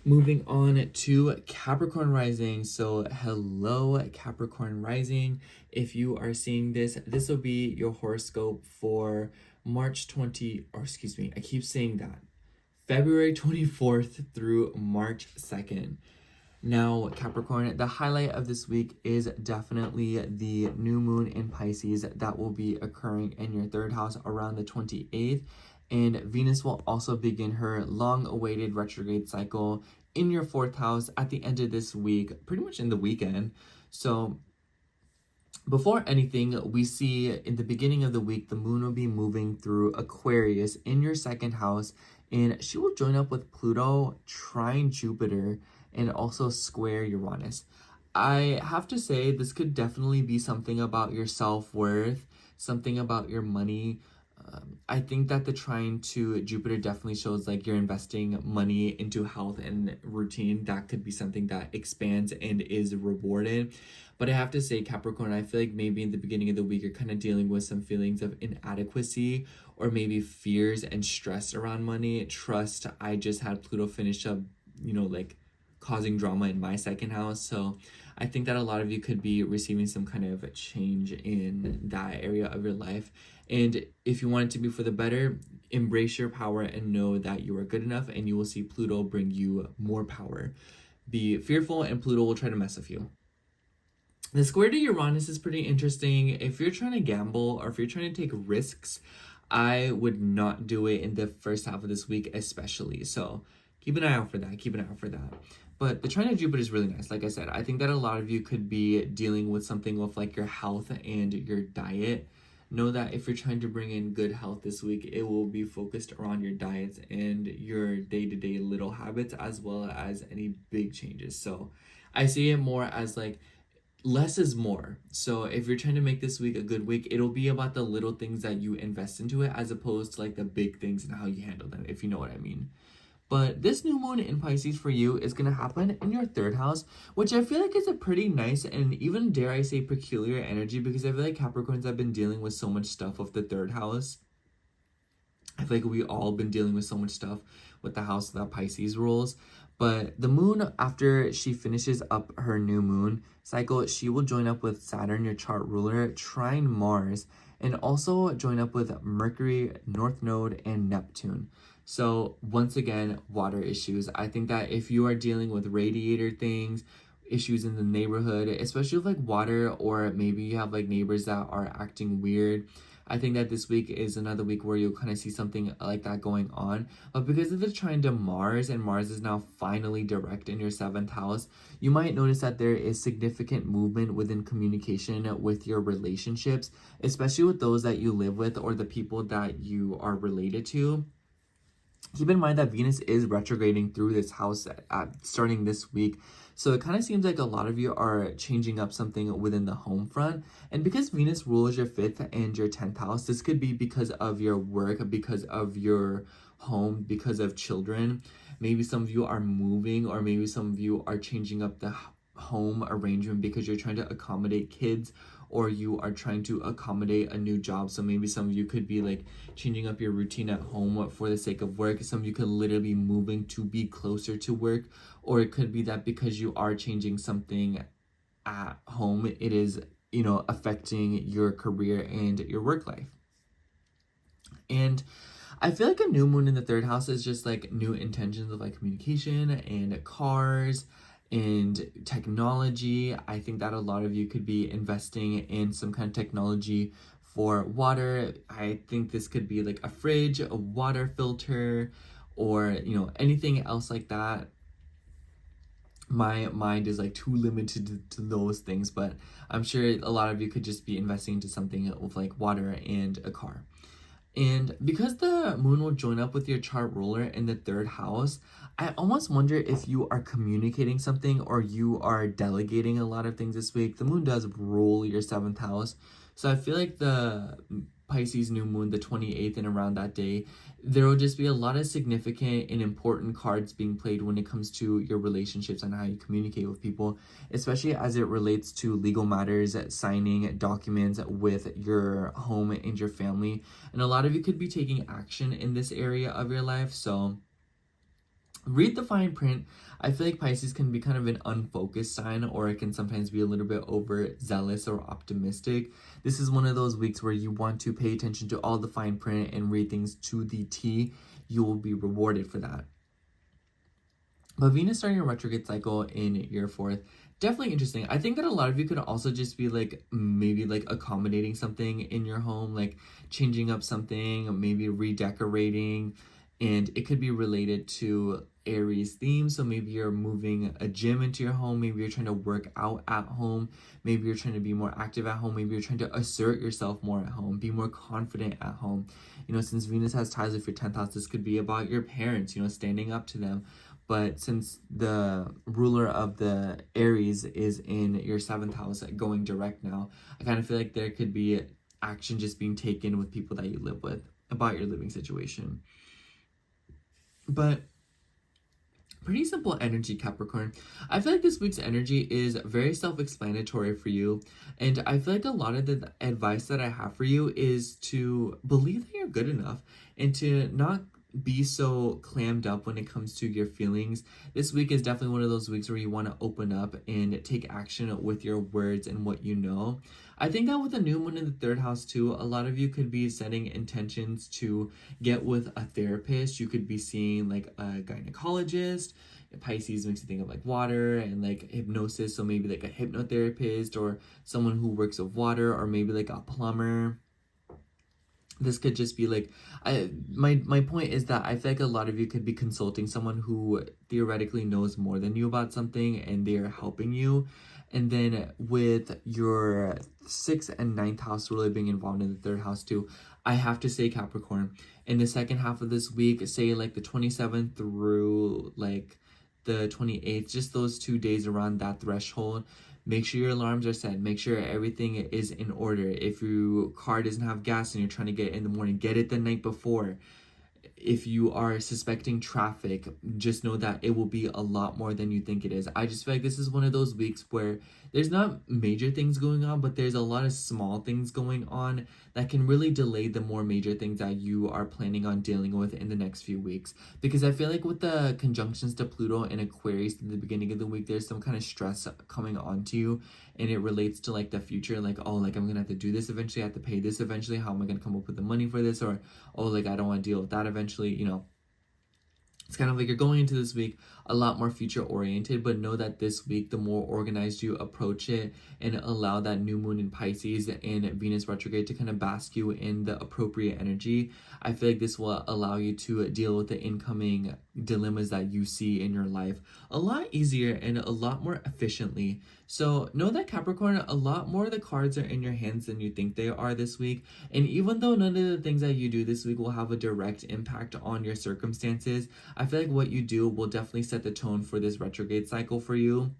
moving on to Capricorn rising. So hello, Capricorn rising. If you are seeing this, this will be your horoscope for March 20, or excuse me, I keep saying that. February 24th through March 2nd. Now, Capricorn, the highlight of this week is definitely the new moon in Pisces that will be occurring in your third house around the 28th. And Venus will also begin her long-awaited retrograde cycle in your fourth house at the end of this week, pretty much in the weekend. So before anything, we see in the beginning of the week, the moon will be moving through Aquarius in your second house, and she will join up with Pluto, trine Jupiter, and also square Uranus. I have to say, this could definitely be something about your self-worth, something about your money. I think that the trine to Jupiter definitely shows like you're investing money into health and routine. That could be something that expands and is rewarded. But I have to say, Capricorn, I feel like maybe in the beginning of the week, you're kind of dealing with some feelings of inadequacy, or maybe fears and stress around money. Trust, I just had Pluto finish up, like causing drama in my second house. So I think that a lot of you could be receiving some kind of change in that area of your life. And if you want it to be for the better, embrace your power and know that you are good enough, and you will see Pluto bring you more power. Be fearful and Pluto will try to mess with you. The square to Uranus is pretty interesting. If you're trying to gamble or if you're trying to take risks, I would not do it in the first half of this week, especially. So keep an eye out for that. Keep an eye out for that. But the trine of Jupiter is really nice. Like I said, I think that a lot of you could be dealing with something with like your health and your diet. Know that if you're trying to bring in good health this week, it will be focused around your diets and your day-to-day little habits, as well as any big changes. So I see it more as like less is more. So if you're trying to make this week a good week, it'll be about the little things that you invest into it, as opposed to like the big things and how you handle them, if you know what I mean. But this new moon in Pisces for you is going to happen in your third house, which I feel like is a pretty nice and even, dare I say, peculiar energy, because I feel like Capricorns have been dealing with so much stuff with the third house. I feel like we all been dealing with so much stuff with the house that Pisces rules. But the moon, after she finishes up her new moon cycle, she will join up with Saturn, your chart ruler, trine Mars, and also join up with Mercury, North Node, and Neptune. So once again, water issues. I think that if you are dealing with radiator things, issues in the neighborhood, especially with like water, or maybe you have like neighbors that are acting weird, I think that this week is another week where you'll kind of see something like that going on. But because of the trine to Mars, and Mars is now finally direct in your seventh house, you might notice that there is significant movement within communication with your relationships, especially with those that you live with or the people that you are related to. Keep in mind that Venus is retrograding through this house starting this week. So it kind of seems like a lot of you are changing up something within the home front. And because Venus rules your 5th and your 10th house, this could be because of your work, because of your home, because of children. Maybe some of you are moving, or maybe some of you are changing up the home arrangement because you're trying to accommodate kids, or you are trying to accommodate a new job. So maybe some of you could be like changing up your routine at home for the sake of work. Some of you could literally be moving to be closer to work, or it could be that because you are changing something at home, it is, affecting your career and your work life. And I feel like a new moon in the third house is just like new intentions of like communication and cars and technology. I think that a lot of you could be investing in some kind of technology for water. I think this could be like a fridge, a water filter, or anything else like that. My mind is like too limited to those things, but I'm sure a lot of you could just be investing into something with like water and a car. And because the moon will join up with your chart ruler in the 3rd house, I almost wonder if you are communicating something or you are delegating a lot of things this week. The moon does rule your 7th house. So I feel like the Pisces new moon, the 28th, and around that day, there will just be a lot of significant and important cards being played when it comes to your relationships and how you communicate with people, especially as it relates to legal matters, signing documents with your home and your family. And a lot of you could be taking action in this area of your life. So read the fine print. I feel like Pisces can be kind of an unfocused sign, or it can sometimes be a little bit overzealous or optimistic. This is one of those weeks where you want to pay attention to all the fine print and read things to the T. You will be rewarded for that. But Venus starting a retrograde cycle in year 4th, definitely interesting. I think that a lot of you could also just be like maybe like accommodating something in your home, like changing up something, maybe redecorating, and it could be related to Aries theme. So maybe you're moving a gym into your home, maybe you're trying to work out at home, maybe you're trying to be more active at home, maybe you're trying to assert yourself more at home, be more confident at home. Since Venus has ties with your 10th house, this could be about your parents, standing up to them. But since the ruler of the Aries is in your 7th house going direct now, I kind of feel like there could be action just being taken with people that you live with about your living situation. But pretty simple energy, Capricorn. I feel like this week's energy is very self-explanatory for you. And I feel like a lot of the advice that I have for you is to believe that you're good enough and to not be so clammed up when it comes to your feelings. This week is definitely one of those weeks where you want to open up and take action with your words and what you know. I think that with a new moon in the 3rd house too, a lot of you could be setting intentions to get with a therapist. You could be seeing like a gynecologist. Pisces makes you think of like water and like hypnosis, so maybe like a hypnotherapist or someone who works with water, or maybe like a plumber. This could just be like, my point is that I feel like a lot of you could be consulting someone who theoretically knows more than you about something, and they're helping you. And then with your 6th and 9th house really being involved in the 3rd house too, I have to say, Capricorn, in the second half of this week, say like the 27th through like the 28th, just those 2 days around that threshold, make sure your alarms are set. Make sure everything is in order. If your car doesn't have gas and you're trying to get it in the morning, get it the night before. If you are suspecting traffic, just know that it will be a lot more than you think it is. I just feel like this is one of those weeks where there's not major things going on, but there's a lot of small things going on that can really delay the more major things that you are planning on dealing with in the next few weeks. Because I feel like with the conjunctions to Pluto and Aquarius in the beginning of the week, there's some kind of stress coming onto you, and it relates to like the future, like, oh, like I'm gonna have to do this eventually, I have to pay this eventually, how am I gonna come up with the money for this, or oh, like I don't want to deal with that eventually. It's kind of like you're going into this week a lot more future oriented, but know that this week, the more organized you approach it and allow that new moon in Pisces and Venus retrograde to kind of bask you in the appropriate energy, I feel like this will allow you to deal with the incoming dilemmas that you see in your life a lot easier and a lot more efficiently. So know that, Capricorn, a lot more of the cards are in your hands than you think they are this week. And even though none of the things that you do this week will have a direct impact on your circumstances, I feel like what you do will definitely set the tone for this retrograde cycle for you.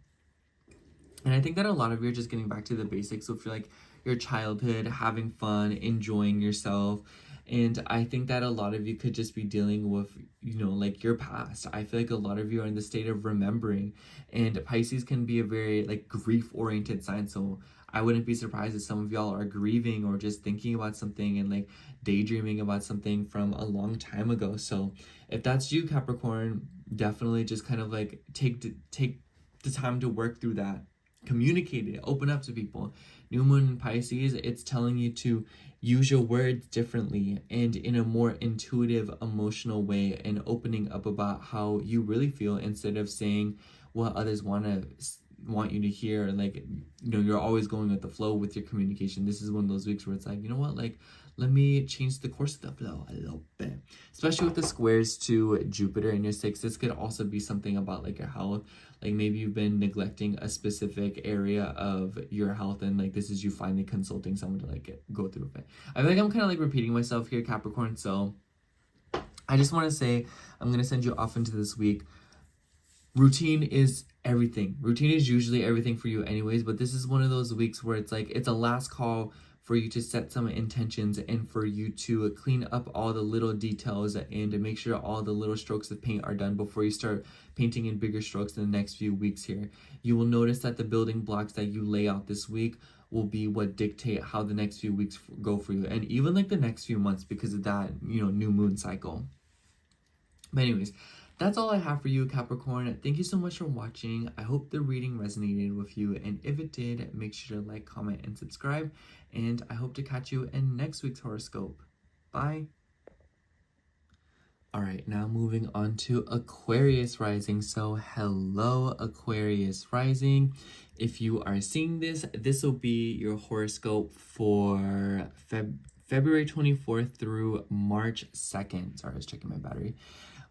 And I think that a lot of you are just getting back to the basics of like your childhood, having fun, enjoying yourself. And I think that a lot of you could just be dealing with, like your past. I feel like a lot of you are in the state of remembering. And Pisces can be a very like grief-oriented sign. So I wouldn't be surprised if some of y'all are grieving or just thinking about something and like daydreaming about something from a long time ago. So if that's you, Capricorn, definitely just kind of like take the time to work through that. Communicate it, open up to people. New moon in Pisces, it's telling you to use your words differently and in a more intuitive, emotional way, and opening up about how you really feel instead of saying what others want you to hear. Like, you know, you're always going with the flow with your communication. This is one of those weeks where it's like, you know what, like, let me change the course of the flow a little bit. Especially with the squares to Jupiter in your 6th. This could also be something about like your health. Like maybe you've been neglecting a specific area of your health, and like this is you finally consulting someone to like go through it. I feel like I'm kind of like repeating myself here, Capricorn. So I just want to say, I'm going to send you off into this week. Routine is everything. Routine is usually everything for you anyways, but this is one of those weeks where it's like, it's a last call for you to set some intentions and for you to clean up all the little details and to make sure all the little strokes of paint are done before you start painting in bigger strokes in the next few weeks here. You will notice that the building blocks that you lay out this week will be what dictate how the next few weeks go for you, and even like the next few months because of that, you know, new moon cycle. But anyways, that's all I have for you, Capricorn. Thank you so much for watching. I hope the reading resonated with you, and if it did, make sure to like, comment, and subscribe. And I hope to catch you in next week's horoscope. Bye. All right, now moving on to Aquarius rising. So hello, Aquarius rising. If you are seeing this, this will be your horoscope for February 24th through March 2nd. Sorry, I was checking my battery.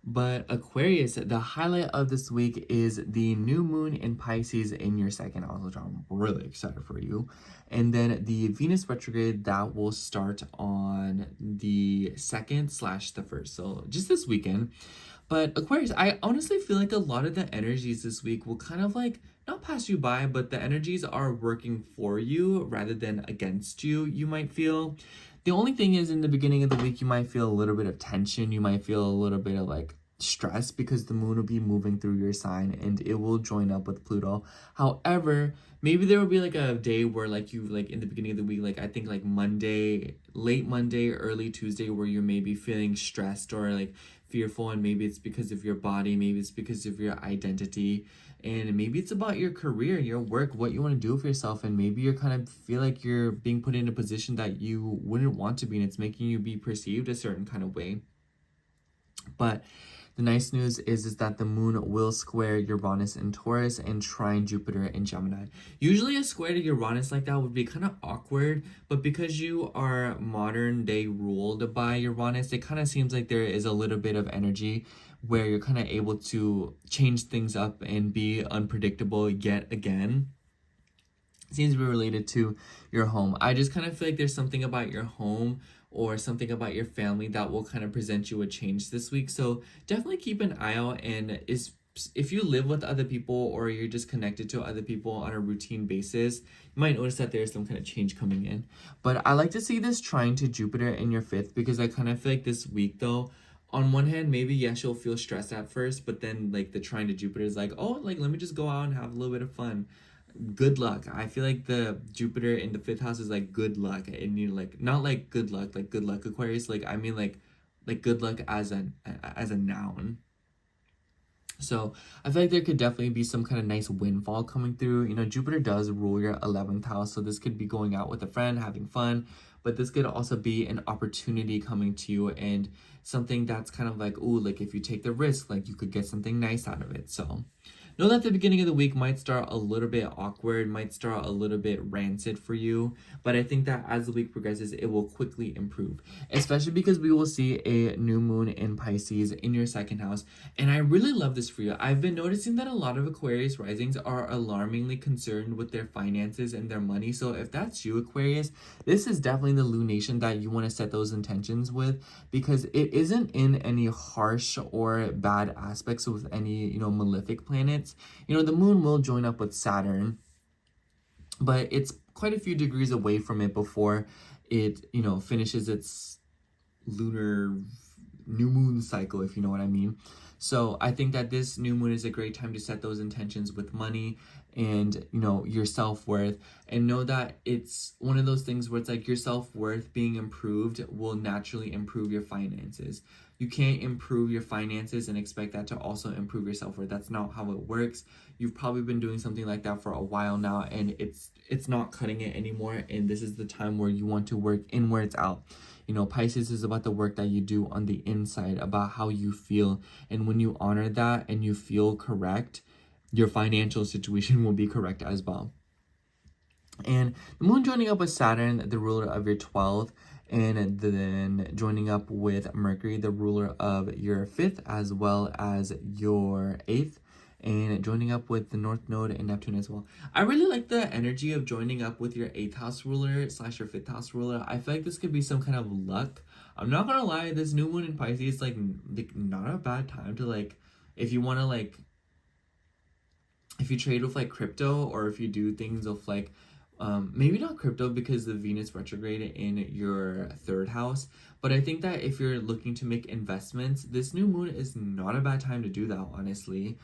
But Aquarius, the highlight of this week is the new moon in Pisces in your 2nd house, which I'm really excited for you. And then the Venus retrograde that will start on the 2nd/the 1st. So just this weekend. But Aquarius, I honestly feel like a lot of the energies this week will kind of like not pass you by, but the energies are working for you rather than against you, you might feel. The only thing is, in the beginning of the week, you might feel a little bit of tension. You might feel a little bit of like stress because the moon will be moving through your sign and it will join up with Pluto. However, maybe there will be like a day where like you like in the beginning of the week, like I think like Monday, late Monday, early Tuesday, where you're maybe feeling stressed or like fearful, and maybe it's because of your body, maybe it's because of your identity, and maybe it's about your career, your work, what you want to do for yourself, and maybe you're kind of feel like you're being put in a position that you wouldn't want to be, and it's making you be perceived a certain kind of way. But the nice news is that the moon will square Uranus in Taurus and trine Jupiter in Gemini. Usually a square to Uranus like that would be kind of awkward, but because you are modern day ruled by Uranus, it kind of seems like there is a little bit of energy where you're kind of able to change things up and be unpredictable yet again. Seems to be related to your home. I just kind of feel like there's something about your home or something about your family that will kind of present you a change this week. So definitely keep an eye out, and if you live with other people or you're just connected to other people on a routine basis, you might notice that there's some kind of change coming in. But I like to see this trine to Jupiter in your 5th because I kind of feel like this week though, on one hand, maybe yes, you'll feel stressed at first, but then like the trine to Jupiter is like, oh, like let me just go out and have a little bit of fun. Good luck. I feel like the Jupiter in the 5th house is like good luck, and you like not like good luck Aquarius. Like I mean like good luck as a noun. So I feel like there could definitely be some kind of nice windfall coming through. You know, Jupiter does rule your 11th house, so this could be going out with a friend, having fun, but this could also be an opportunity coming to you and something that's kind of like, ooh, like if you take the risk, like you could get something nice out of it. So know that the beginning of the week might start a little bit awkward, might start a little bit rancid for you, but I think that as the week progresses, it will quickly improve, especially because we will see a new moon in Pisces in your 2nd house. And I really love this for you. I've been noticing that a lot of Aquarius risings are alarmingly concerned with their finances and their money. So if that's you, Aquarius, this is definitely the lunation that you want to set those intentions with, because it isn't in any harsh or bad aspects with any, you know, malefic planets. You know, the moon will join up with Saturn, but it's quite a few degrees away from it before it, you know, finishes its lunar new moon cycle, if you know what I mean. So I think that this new moon is a great time to set those intentions with money and, you know, your self-worth, and know that it's one of those things where it's like your self-worth being improved will naturally improve your finances. You can't improve your finances and expect that to also improve your self-worth. That's not how it works. You've probably been doing something like that for a while now, and it's not cutting it anymore, and this is the time where you want to work inwards out. You know, Pisces is about the work that you do on the inside, about how you feel, and when you honor that and you feel correct, your financial situation will be correct as well. And the moon joining up with Saturn, the ruler of your 12th, and then joining up with Mercury, the ruler of your 5th, as well as your 8th, and joining up with the North Node and Neptune as well. I really like the energy of joining up with your 8th house ruler / your 5th house ruler. I feel like this could be some kind of luck. I'm not gonna lie, this new moon in Pisces, like not a bad time to, like, if you want to, like, if you trade with, like, crypto, or if you do things of, like, maybe not crypto because the Venus retrograde in your 3rd house, but I think that if you're looking to make investments, this new moon is not a bad time to do that, honestly.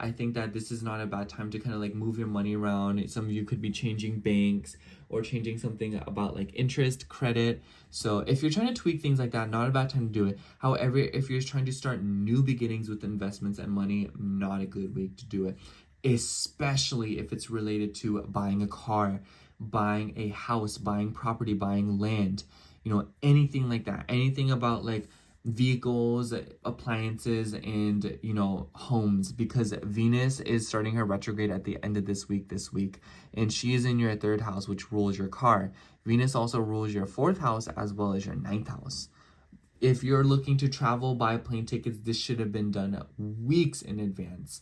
I think that this is not a bad time to kind of, like, move your money around. Some of you could be changing banks or changing something about, like, interest, credit. So if you're trying to tweak things like that, not a bad time to do it. However, if you're trying to start new beginnings with investments and money, not a good week to do it, especially if it's related to buying a car, buying a house, buying property, buying land, you know, anything like that. Anything about, like, vehicles, appliances, and, you know, homes, because Venus is starting her retrograde at the end of this week, and she is in your 3rd house, which rules your car. Venus also rules your 4th house as well as your 9th house. If you're looking to travel, buy plane tickets, this should have been done weeks in advance.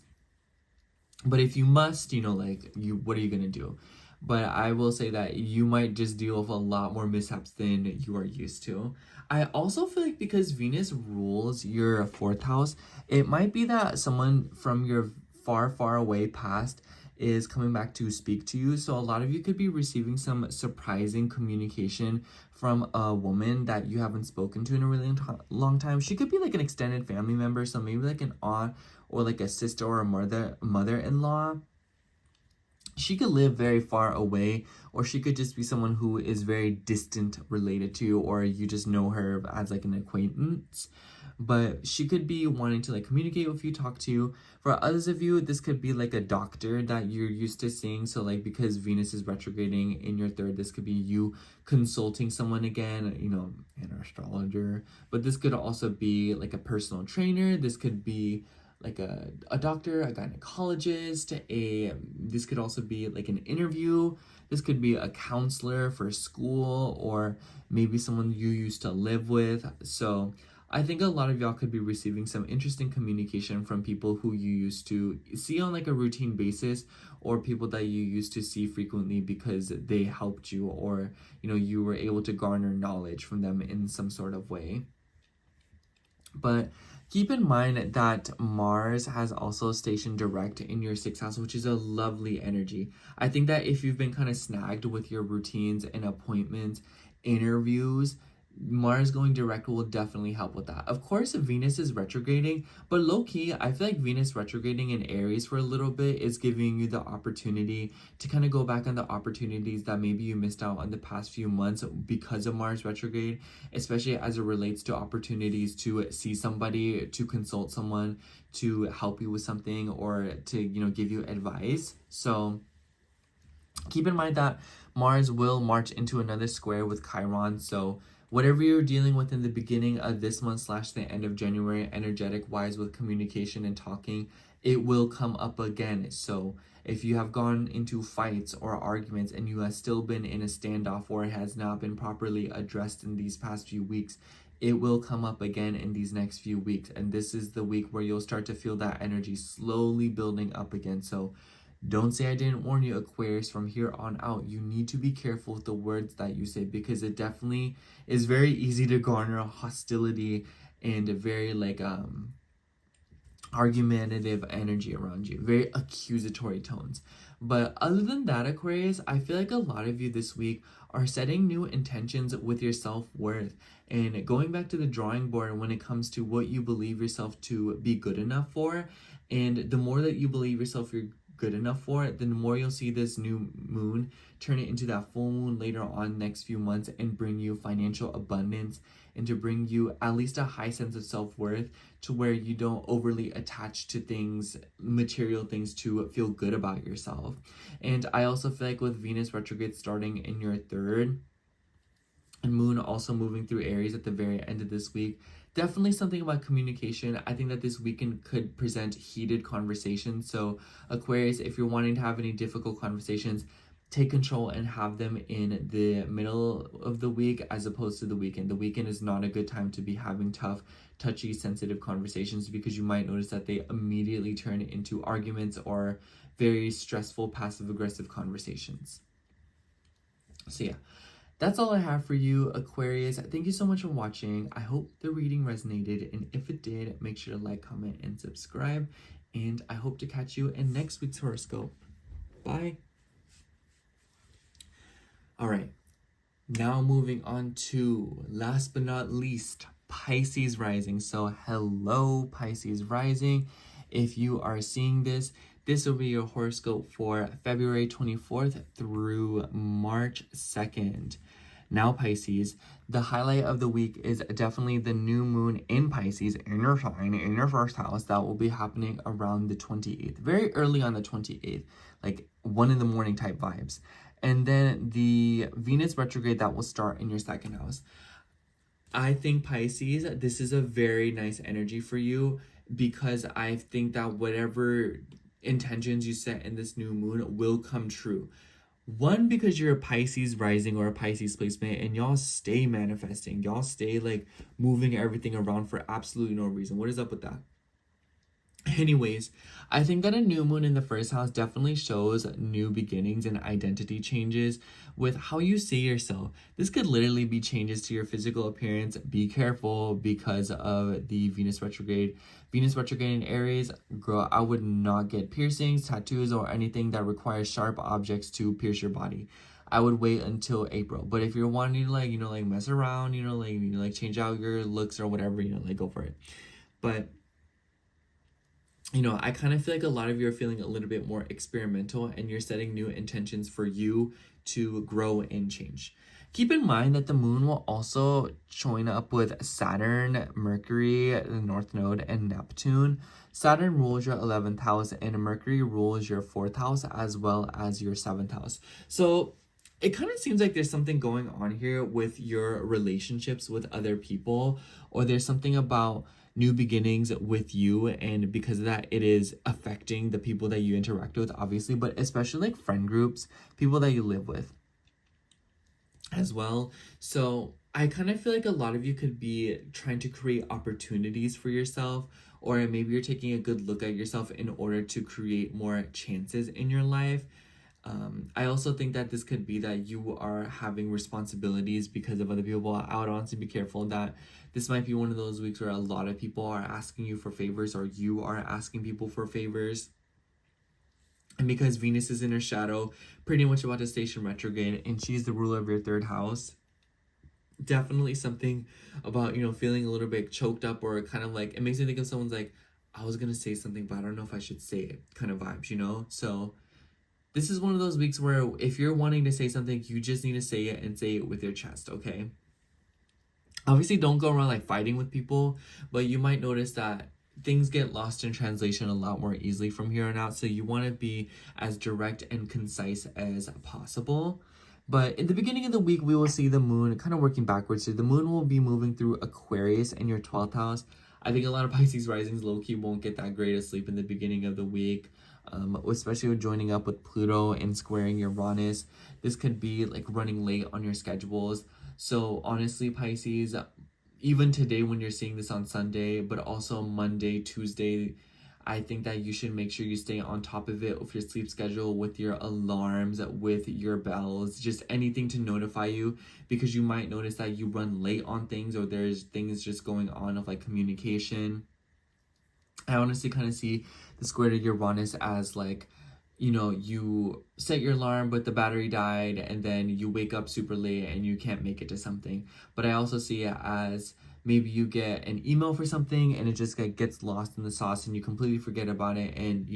But if you must, you know, like, what are you gonna do? But I will say that you might just deal with a lot more mishaps than you are used to. I also feel like because Venus rules your 4th house, it might be that someone from your far, far away past is coming back to speak to you. So a lot of you could be receiving some surprising communication from a woman that you haven't spoken to in a really long time. She could be like an extended family member, so maybe like an aunt or like a sister or a mother-in-law. She could live very far away, or she could just be someone who is very distant related to you, or you just know her as like an acquaintance. But she could be wanting to, like, communicate with you, talk to you. For others of you, this could be like a doctor that you're used to seeing. So, like, because Venus is retrograding in your 3rd, this could be you consulting someone again, you know, an astrologer. But this could also be like a personal trainer. This could be like a doctor, a gynecologist, this could also be like an interview. This could be a counselor for school, or maybe someone you used to live with. So I think a lot of y'all could be receiving some interesting communication from people who you used to see on, like, a routine basis, or people that you used to see frequently because they helped you, or, you know, you were able to garner knowledge from them in some sort of way. But keep in mind that Mars has also stationed direct in your 6th house, which is a lovely energy. I think that if you've been kind of snagged with your routines and appointments, interviews, Mars going direct will definitely help with that. Of course, Venus is retrograding, but low-key, I feel like Venus retrograding in Aries for a little bit is giving you the opportunity to kind of go back on the opportunities that maybe you missed out on the past few months because of Mars retrograde, especially as it relates to opportunities to see somebody, to consult someone, to help you with something, or to, you know, give you advice. So keep in mind that Mars will march into another square with Chiron, so whatever you're dealing with in the beginning of this month / the end of January, energetic-wise, with communication and talking, it will come up again. So if you have gone into fights or arguments and you have still been in a standoff, or it has not been properly addressed in these past few weeks, it will come up again in these next few weeks. And this is the week where you'll start to feel that energy slowly building up again. So don't say I didn't warn you, Aquarius. From here on out, you need to be careful with the words that you say, because it definitely is very easy to garner hostility and a very, like, argumentative energy around you, very accusatory tones. But other than that, Aquarius, I feel like a lot of you this week are setting new intentions with your self-worth and going back to the drawing board when it comes to what you believe yourself to be good enough for. And the more that you believe yourself you're good enough for it, then the more you'll see this new moon turn it into that full moon later on next few months and bring you financial abundance, and to bring you at least a high sense of self-worth, to where you don't overly attach to things, material things, to feel good about yourself. And I also feel like with Venus retrograde starting in your 3rd and moon also moving through Aries at the very end of this week, definitely something about communication. I think that this weekend could present heated conversations. So Aquarius, if you're wanting to have any difficult conversations, take control and have them in the middle of the week as opposed to the weekend. The weekend is not a good time to be having tough, touchy, sensitive conversations, because you might notice that they immediately turn into arguments or very stressful, passive-aggressive conversations. So yeah, that's all I have for you, Aquarius. Thank you so much for watching. I hope the reading resonated, and if it did, make sure to like, comment, and subscribe. And I hope to catch you in next week's horoscope. Bye. All right, now moving on to, last but not least, Pisces rising. So hello, Pisces rising. If you are seeing this, this will be your horoscope for February 24th through March 2nd. Now, Pisces, the highlight of the week is definitely the new moon in Pisces, in your sign, in your first house. That will be happening around the 28th, very early on the 28th, like 1 in the morning type vibes. And then the Venus retrograde that will start in your second house. I think, Pisces, this is a very nice energy for you, because I think that whatever intentions you set in this new moon will come true. One, because you're a Pisces rising or a Pisces placement, and y'all stay manifesting. Y'all stay like moving everything around for absolutely no reason. What is up with that? Anyways, I think that a new moon in the first house definitely shows new beginnings and identity changes with how you see yourself. This could literally be changes to your physical appearance. Be careful because of the Venus retrograde. Venus retrograde in Aries, girl, I would not get piercings, tattoos, or anything that requires sharp objects to pierce your body. I would wait until April. But if you're wanting to like mess around, like change out your looks or whatever, like go for it. But I kind of feel like a lot of you are feeling a little bit more experimental, and you're setting new intentions for you to grow and change. Keep in mind that the moon will also join up with Saturn, Mercury, the North Node, and Neptune. Saturn rules your 11th house, and Mercury rules your 4th house as well as your 7th house. So it kind of seems like there's something going on here with your relationships with other people, or there's something about new beginnings with you, and because of that, it is affecting the people that you interact with, obviously, but especially like friend groups, people that you live with as well. So I kind of feel like a lot of you could be trying to create opportunities for yourself, or maybe you're taking a good look at yourself in order to create more chances in your life. I also think that this could be that you are having responsibilities because of other people. I would honestly be careful that this might be one of those weeks where a lot of people are asking you for favors, or you are asking people for favors. And because Venus is in her shadow, pretty much about to station retrograde, and she's the ruler of your 3rd house, definitely something about, feeling a little bit choked up, or kind of like, it makes me think of someone's like, I was going to say something, but I don't know if I should say it kind of vibes, So this is one of those weeks where if you're wanting to say something, you just need to say it, and say it with your chest, okay? Obviously, don't go around like fighting with people, but you might notice that things get lost in translation a lot more easily from here on out. So you want to be as direct and concise as possible. But in the beginning of the week, we will see the moon kind of working backwards. So the moon will be moving through Aquarius in your 12th house. I think a lot of Pisces risings low-key won't get that great of sleep in the beginning of the week. Especially with joining up with Pluto and squaring Uranus. This could be like running late on your schedules. So honestly, Pisces, even today when you're seeing this on Sunday, but also Monday, Tuesday, I think that you should make sure you stay on top of it with your sleep schedule, with your alarms, with your bells, just anything to notify you, because you might notice that you run late on things, or there's things just going on of like communication. I honestly kind of see the square to Uranus as like, you set your alarm but the battery died, and then you wake up super late and you can't make it to something. But I also see it as maybe you get an email for something and it just gets lost in the sauce and you completely forget about it, and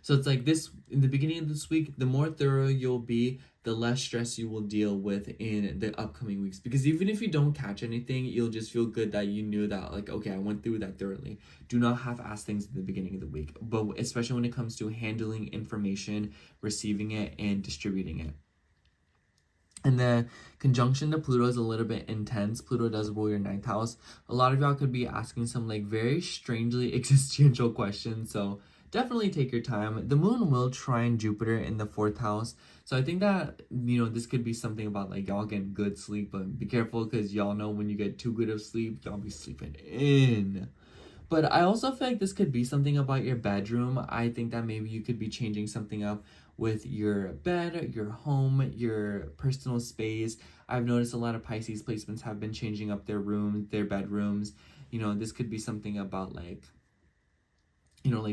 so it's like this in the beginning of this week. The more thorough you'll be, the less stress you will deal with in the upcoming weeks, because even if you don't catch anything, you'll just feel good that you knew that, like, okay, I went through that thoroughly. Do not half-ass things at the beginning of the week, but especially when it comes to handling information, receiving it, and distributing it. And the conjunction to Pluto is a little bit intense. Pluto does rule your 9th house. A lot of y'all could be asking some like very strangely existential questions. So definitely take your time. The moon will trine Jupiter in the 4th house. So I think that, this could be something about like y'all getting good sleep. But be careful because y'all know when you get too good of sleep, y'all be sleeping in. But I also feel like this could be something about your bedroom. I think that maybe you could be changing something up with your bed, your home, your personal space. I've noticed a lot of Pisces placements have been changing up their rooms, their bedrooms. This could be something about like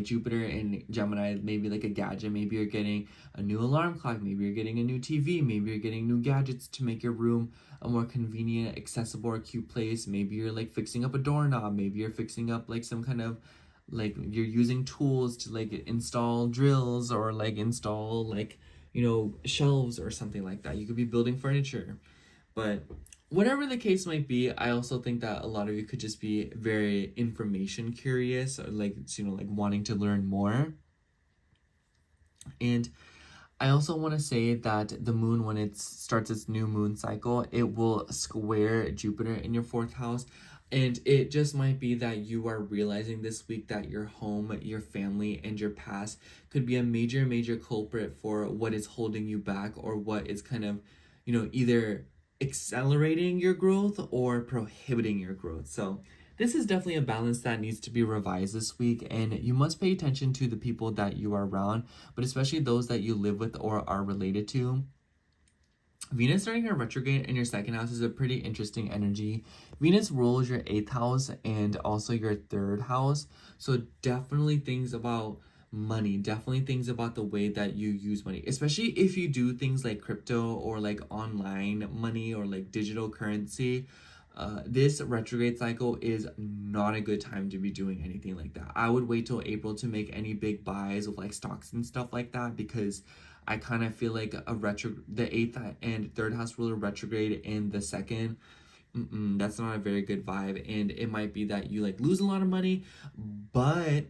Jupiter and Gemini, maybe like a gadget. Maybe you're getting a new alarm clock. Maybe you're getting a new TV. Maybe you're getting new gadgets to make your room a more convenient, accessible, or cute place. Maybe you're like fixing up a doorknob. Maybe you're fixing up like some kind of like you're using tools to like install drills or like install like shelves or something like that. You could be building furniture. But whatever the case might be, I also think that a lot of you could just be very information curious, or like wanting to learn more. And I also want to say that the moon, when it starts its new moon cycle, it will square Jupiter in your 4th house. And it just might be that you are realizing this week that your home, your family, and your past could be a major, major culprit for what is holding you back, or what is kind of, either accelerating your growth or prohibiting your growth. So this is definitely a balance that needs to be revised this week, and you must pay attention to the people that you are around, but especially those that you live with or are related to. Venus starting her retrograde in your 2nd house is a pretty interesting energy. Venus rules your 8th house and also your 3rd house. So definitely things about money, definitely things about the way that you use money, especially if you do things like crypto or like online money or like digital currency. This retrograde cycle is not a good time to be doing anything like that. I would wait till April to make any big buys of like stocks and stuff like that, because I kind of feel like the 8th and 3rd house ruler retrograde in the 2nd, that's not a very good vibe. And it might be that you like lose a lot of money, but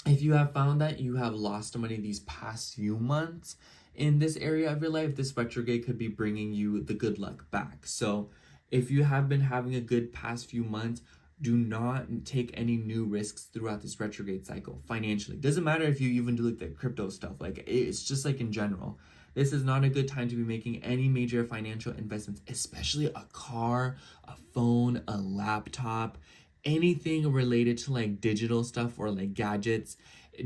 if you have found that you have lost money these past few months in this area of your life, this retrograde could be bringing you the good luck back. So if you have been having a good past few months, do not take any new risks throughout this retrograde cycle financially. Doesn't matter if you even do like the crypto stuff, like it's just like in general. This is not a good time to be making any major financial investments, especially a car, a phone, a laptop, anything related to like digital stuff or like gadgets.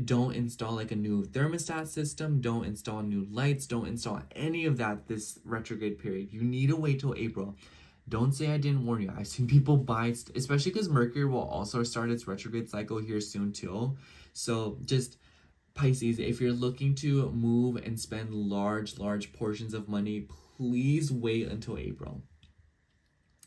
Don't install like a new thermostat system. Don't install new lights. Don't install any of that this retrograde period. You need to wait till April. Don't say I didn't warn you. I've seen people buy, especially because Mercury will also start its retrograde cycle here soon too. So just Pisces, if you're looking to move and spend large portions of money, please wait until April.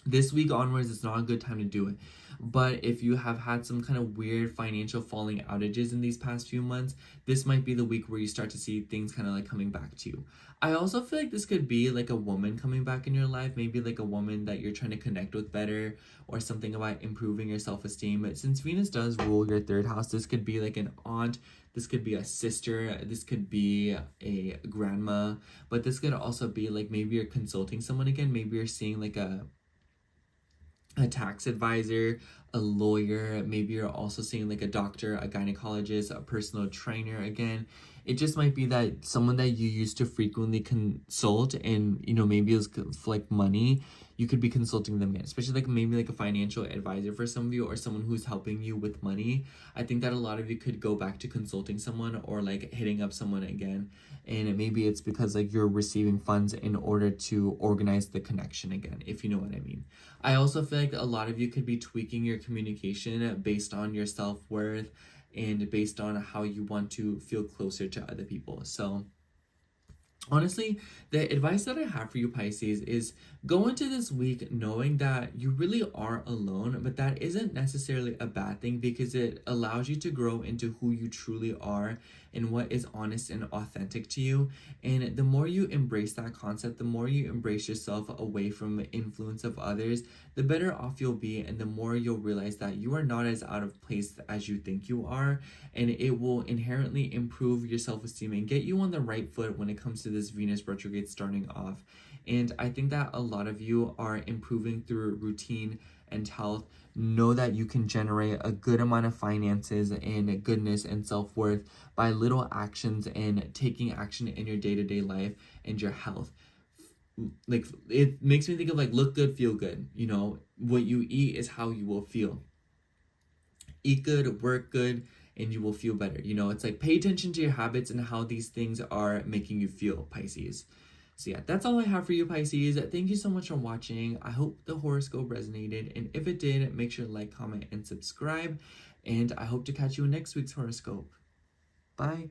This week onwards, it's not a good time to do it. But if you have had some kind of weird financial falling outages in these past few months, this might be the week where you start to see things kind of like coming back to you. I also feel like this could be like a woman coming back in your life, maybe like a woman that you're trying to connect with better, or something about improving your self-esteem. But since Venus does rule your 3rd house, this could be like an aunt, this could be a sister, this could be a grandma, but this could also be like maybe you're consulting someone again, maybe you're seeing like a tax advisor, a lawyer, maybe you're also seeing like a doctor, a gynecologist, a personal trainer again. It just might be that someone that you used to frequently consult, and maybe it was for like money, you could be consulting them again, especially like maybe like a financial advisor for some of you, or someone who's helping you with money. I think that a lot of you could go back to consulting someone or like hitting up someone again, and maybe it's because like you're receiving funds in order to organize the connection again, if you know what I mean. I also feel like a lot of you could be tweaking your communication based on your self-worth and based on how you want to feel closer to other people. So honestly, the advice that I have for you, Pisces, is go into this week knowing that you really are alone, but that isn't necessarily a bad thing, because it allows you to grow into who you truly are and what is honest and authentic to you. And the more you embrace that concept, the more you embrace yourself away from the influence of others, the better off you'll be, and the more you'll realize that you are not as out of place as you think you are, and it will inherently improve your self-esteem and get you on the right foot when it comes to this Venus retrograde starting off. And I think that a lot of you are improving through routine and health. Know that you can generate a good amount of finances and goodness and self-worth by little actions and taking action in your day-to-day life and your health. Like, it makes me think of like, look good, feel good. You know, what you eat is how you will feel. Eat good, work good, and you will feel better. You know, it's like, pay attention to your habits and how these things are making you feel, Pisces. So yeah, that's all I have for you, Pisces. Thank you so much for watching. I hope the horoscope resonated, and if it did, make sure to like, comment, and subscribe. And I hope to catch you in next week's horoscope. Bye.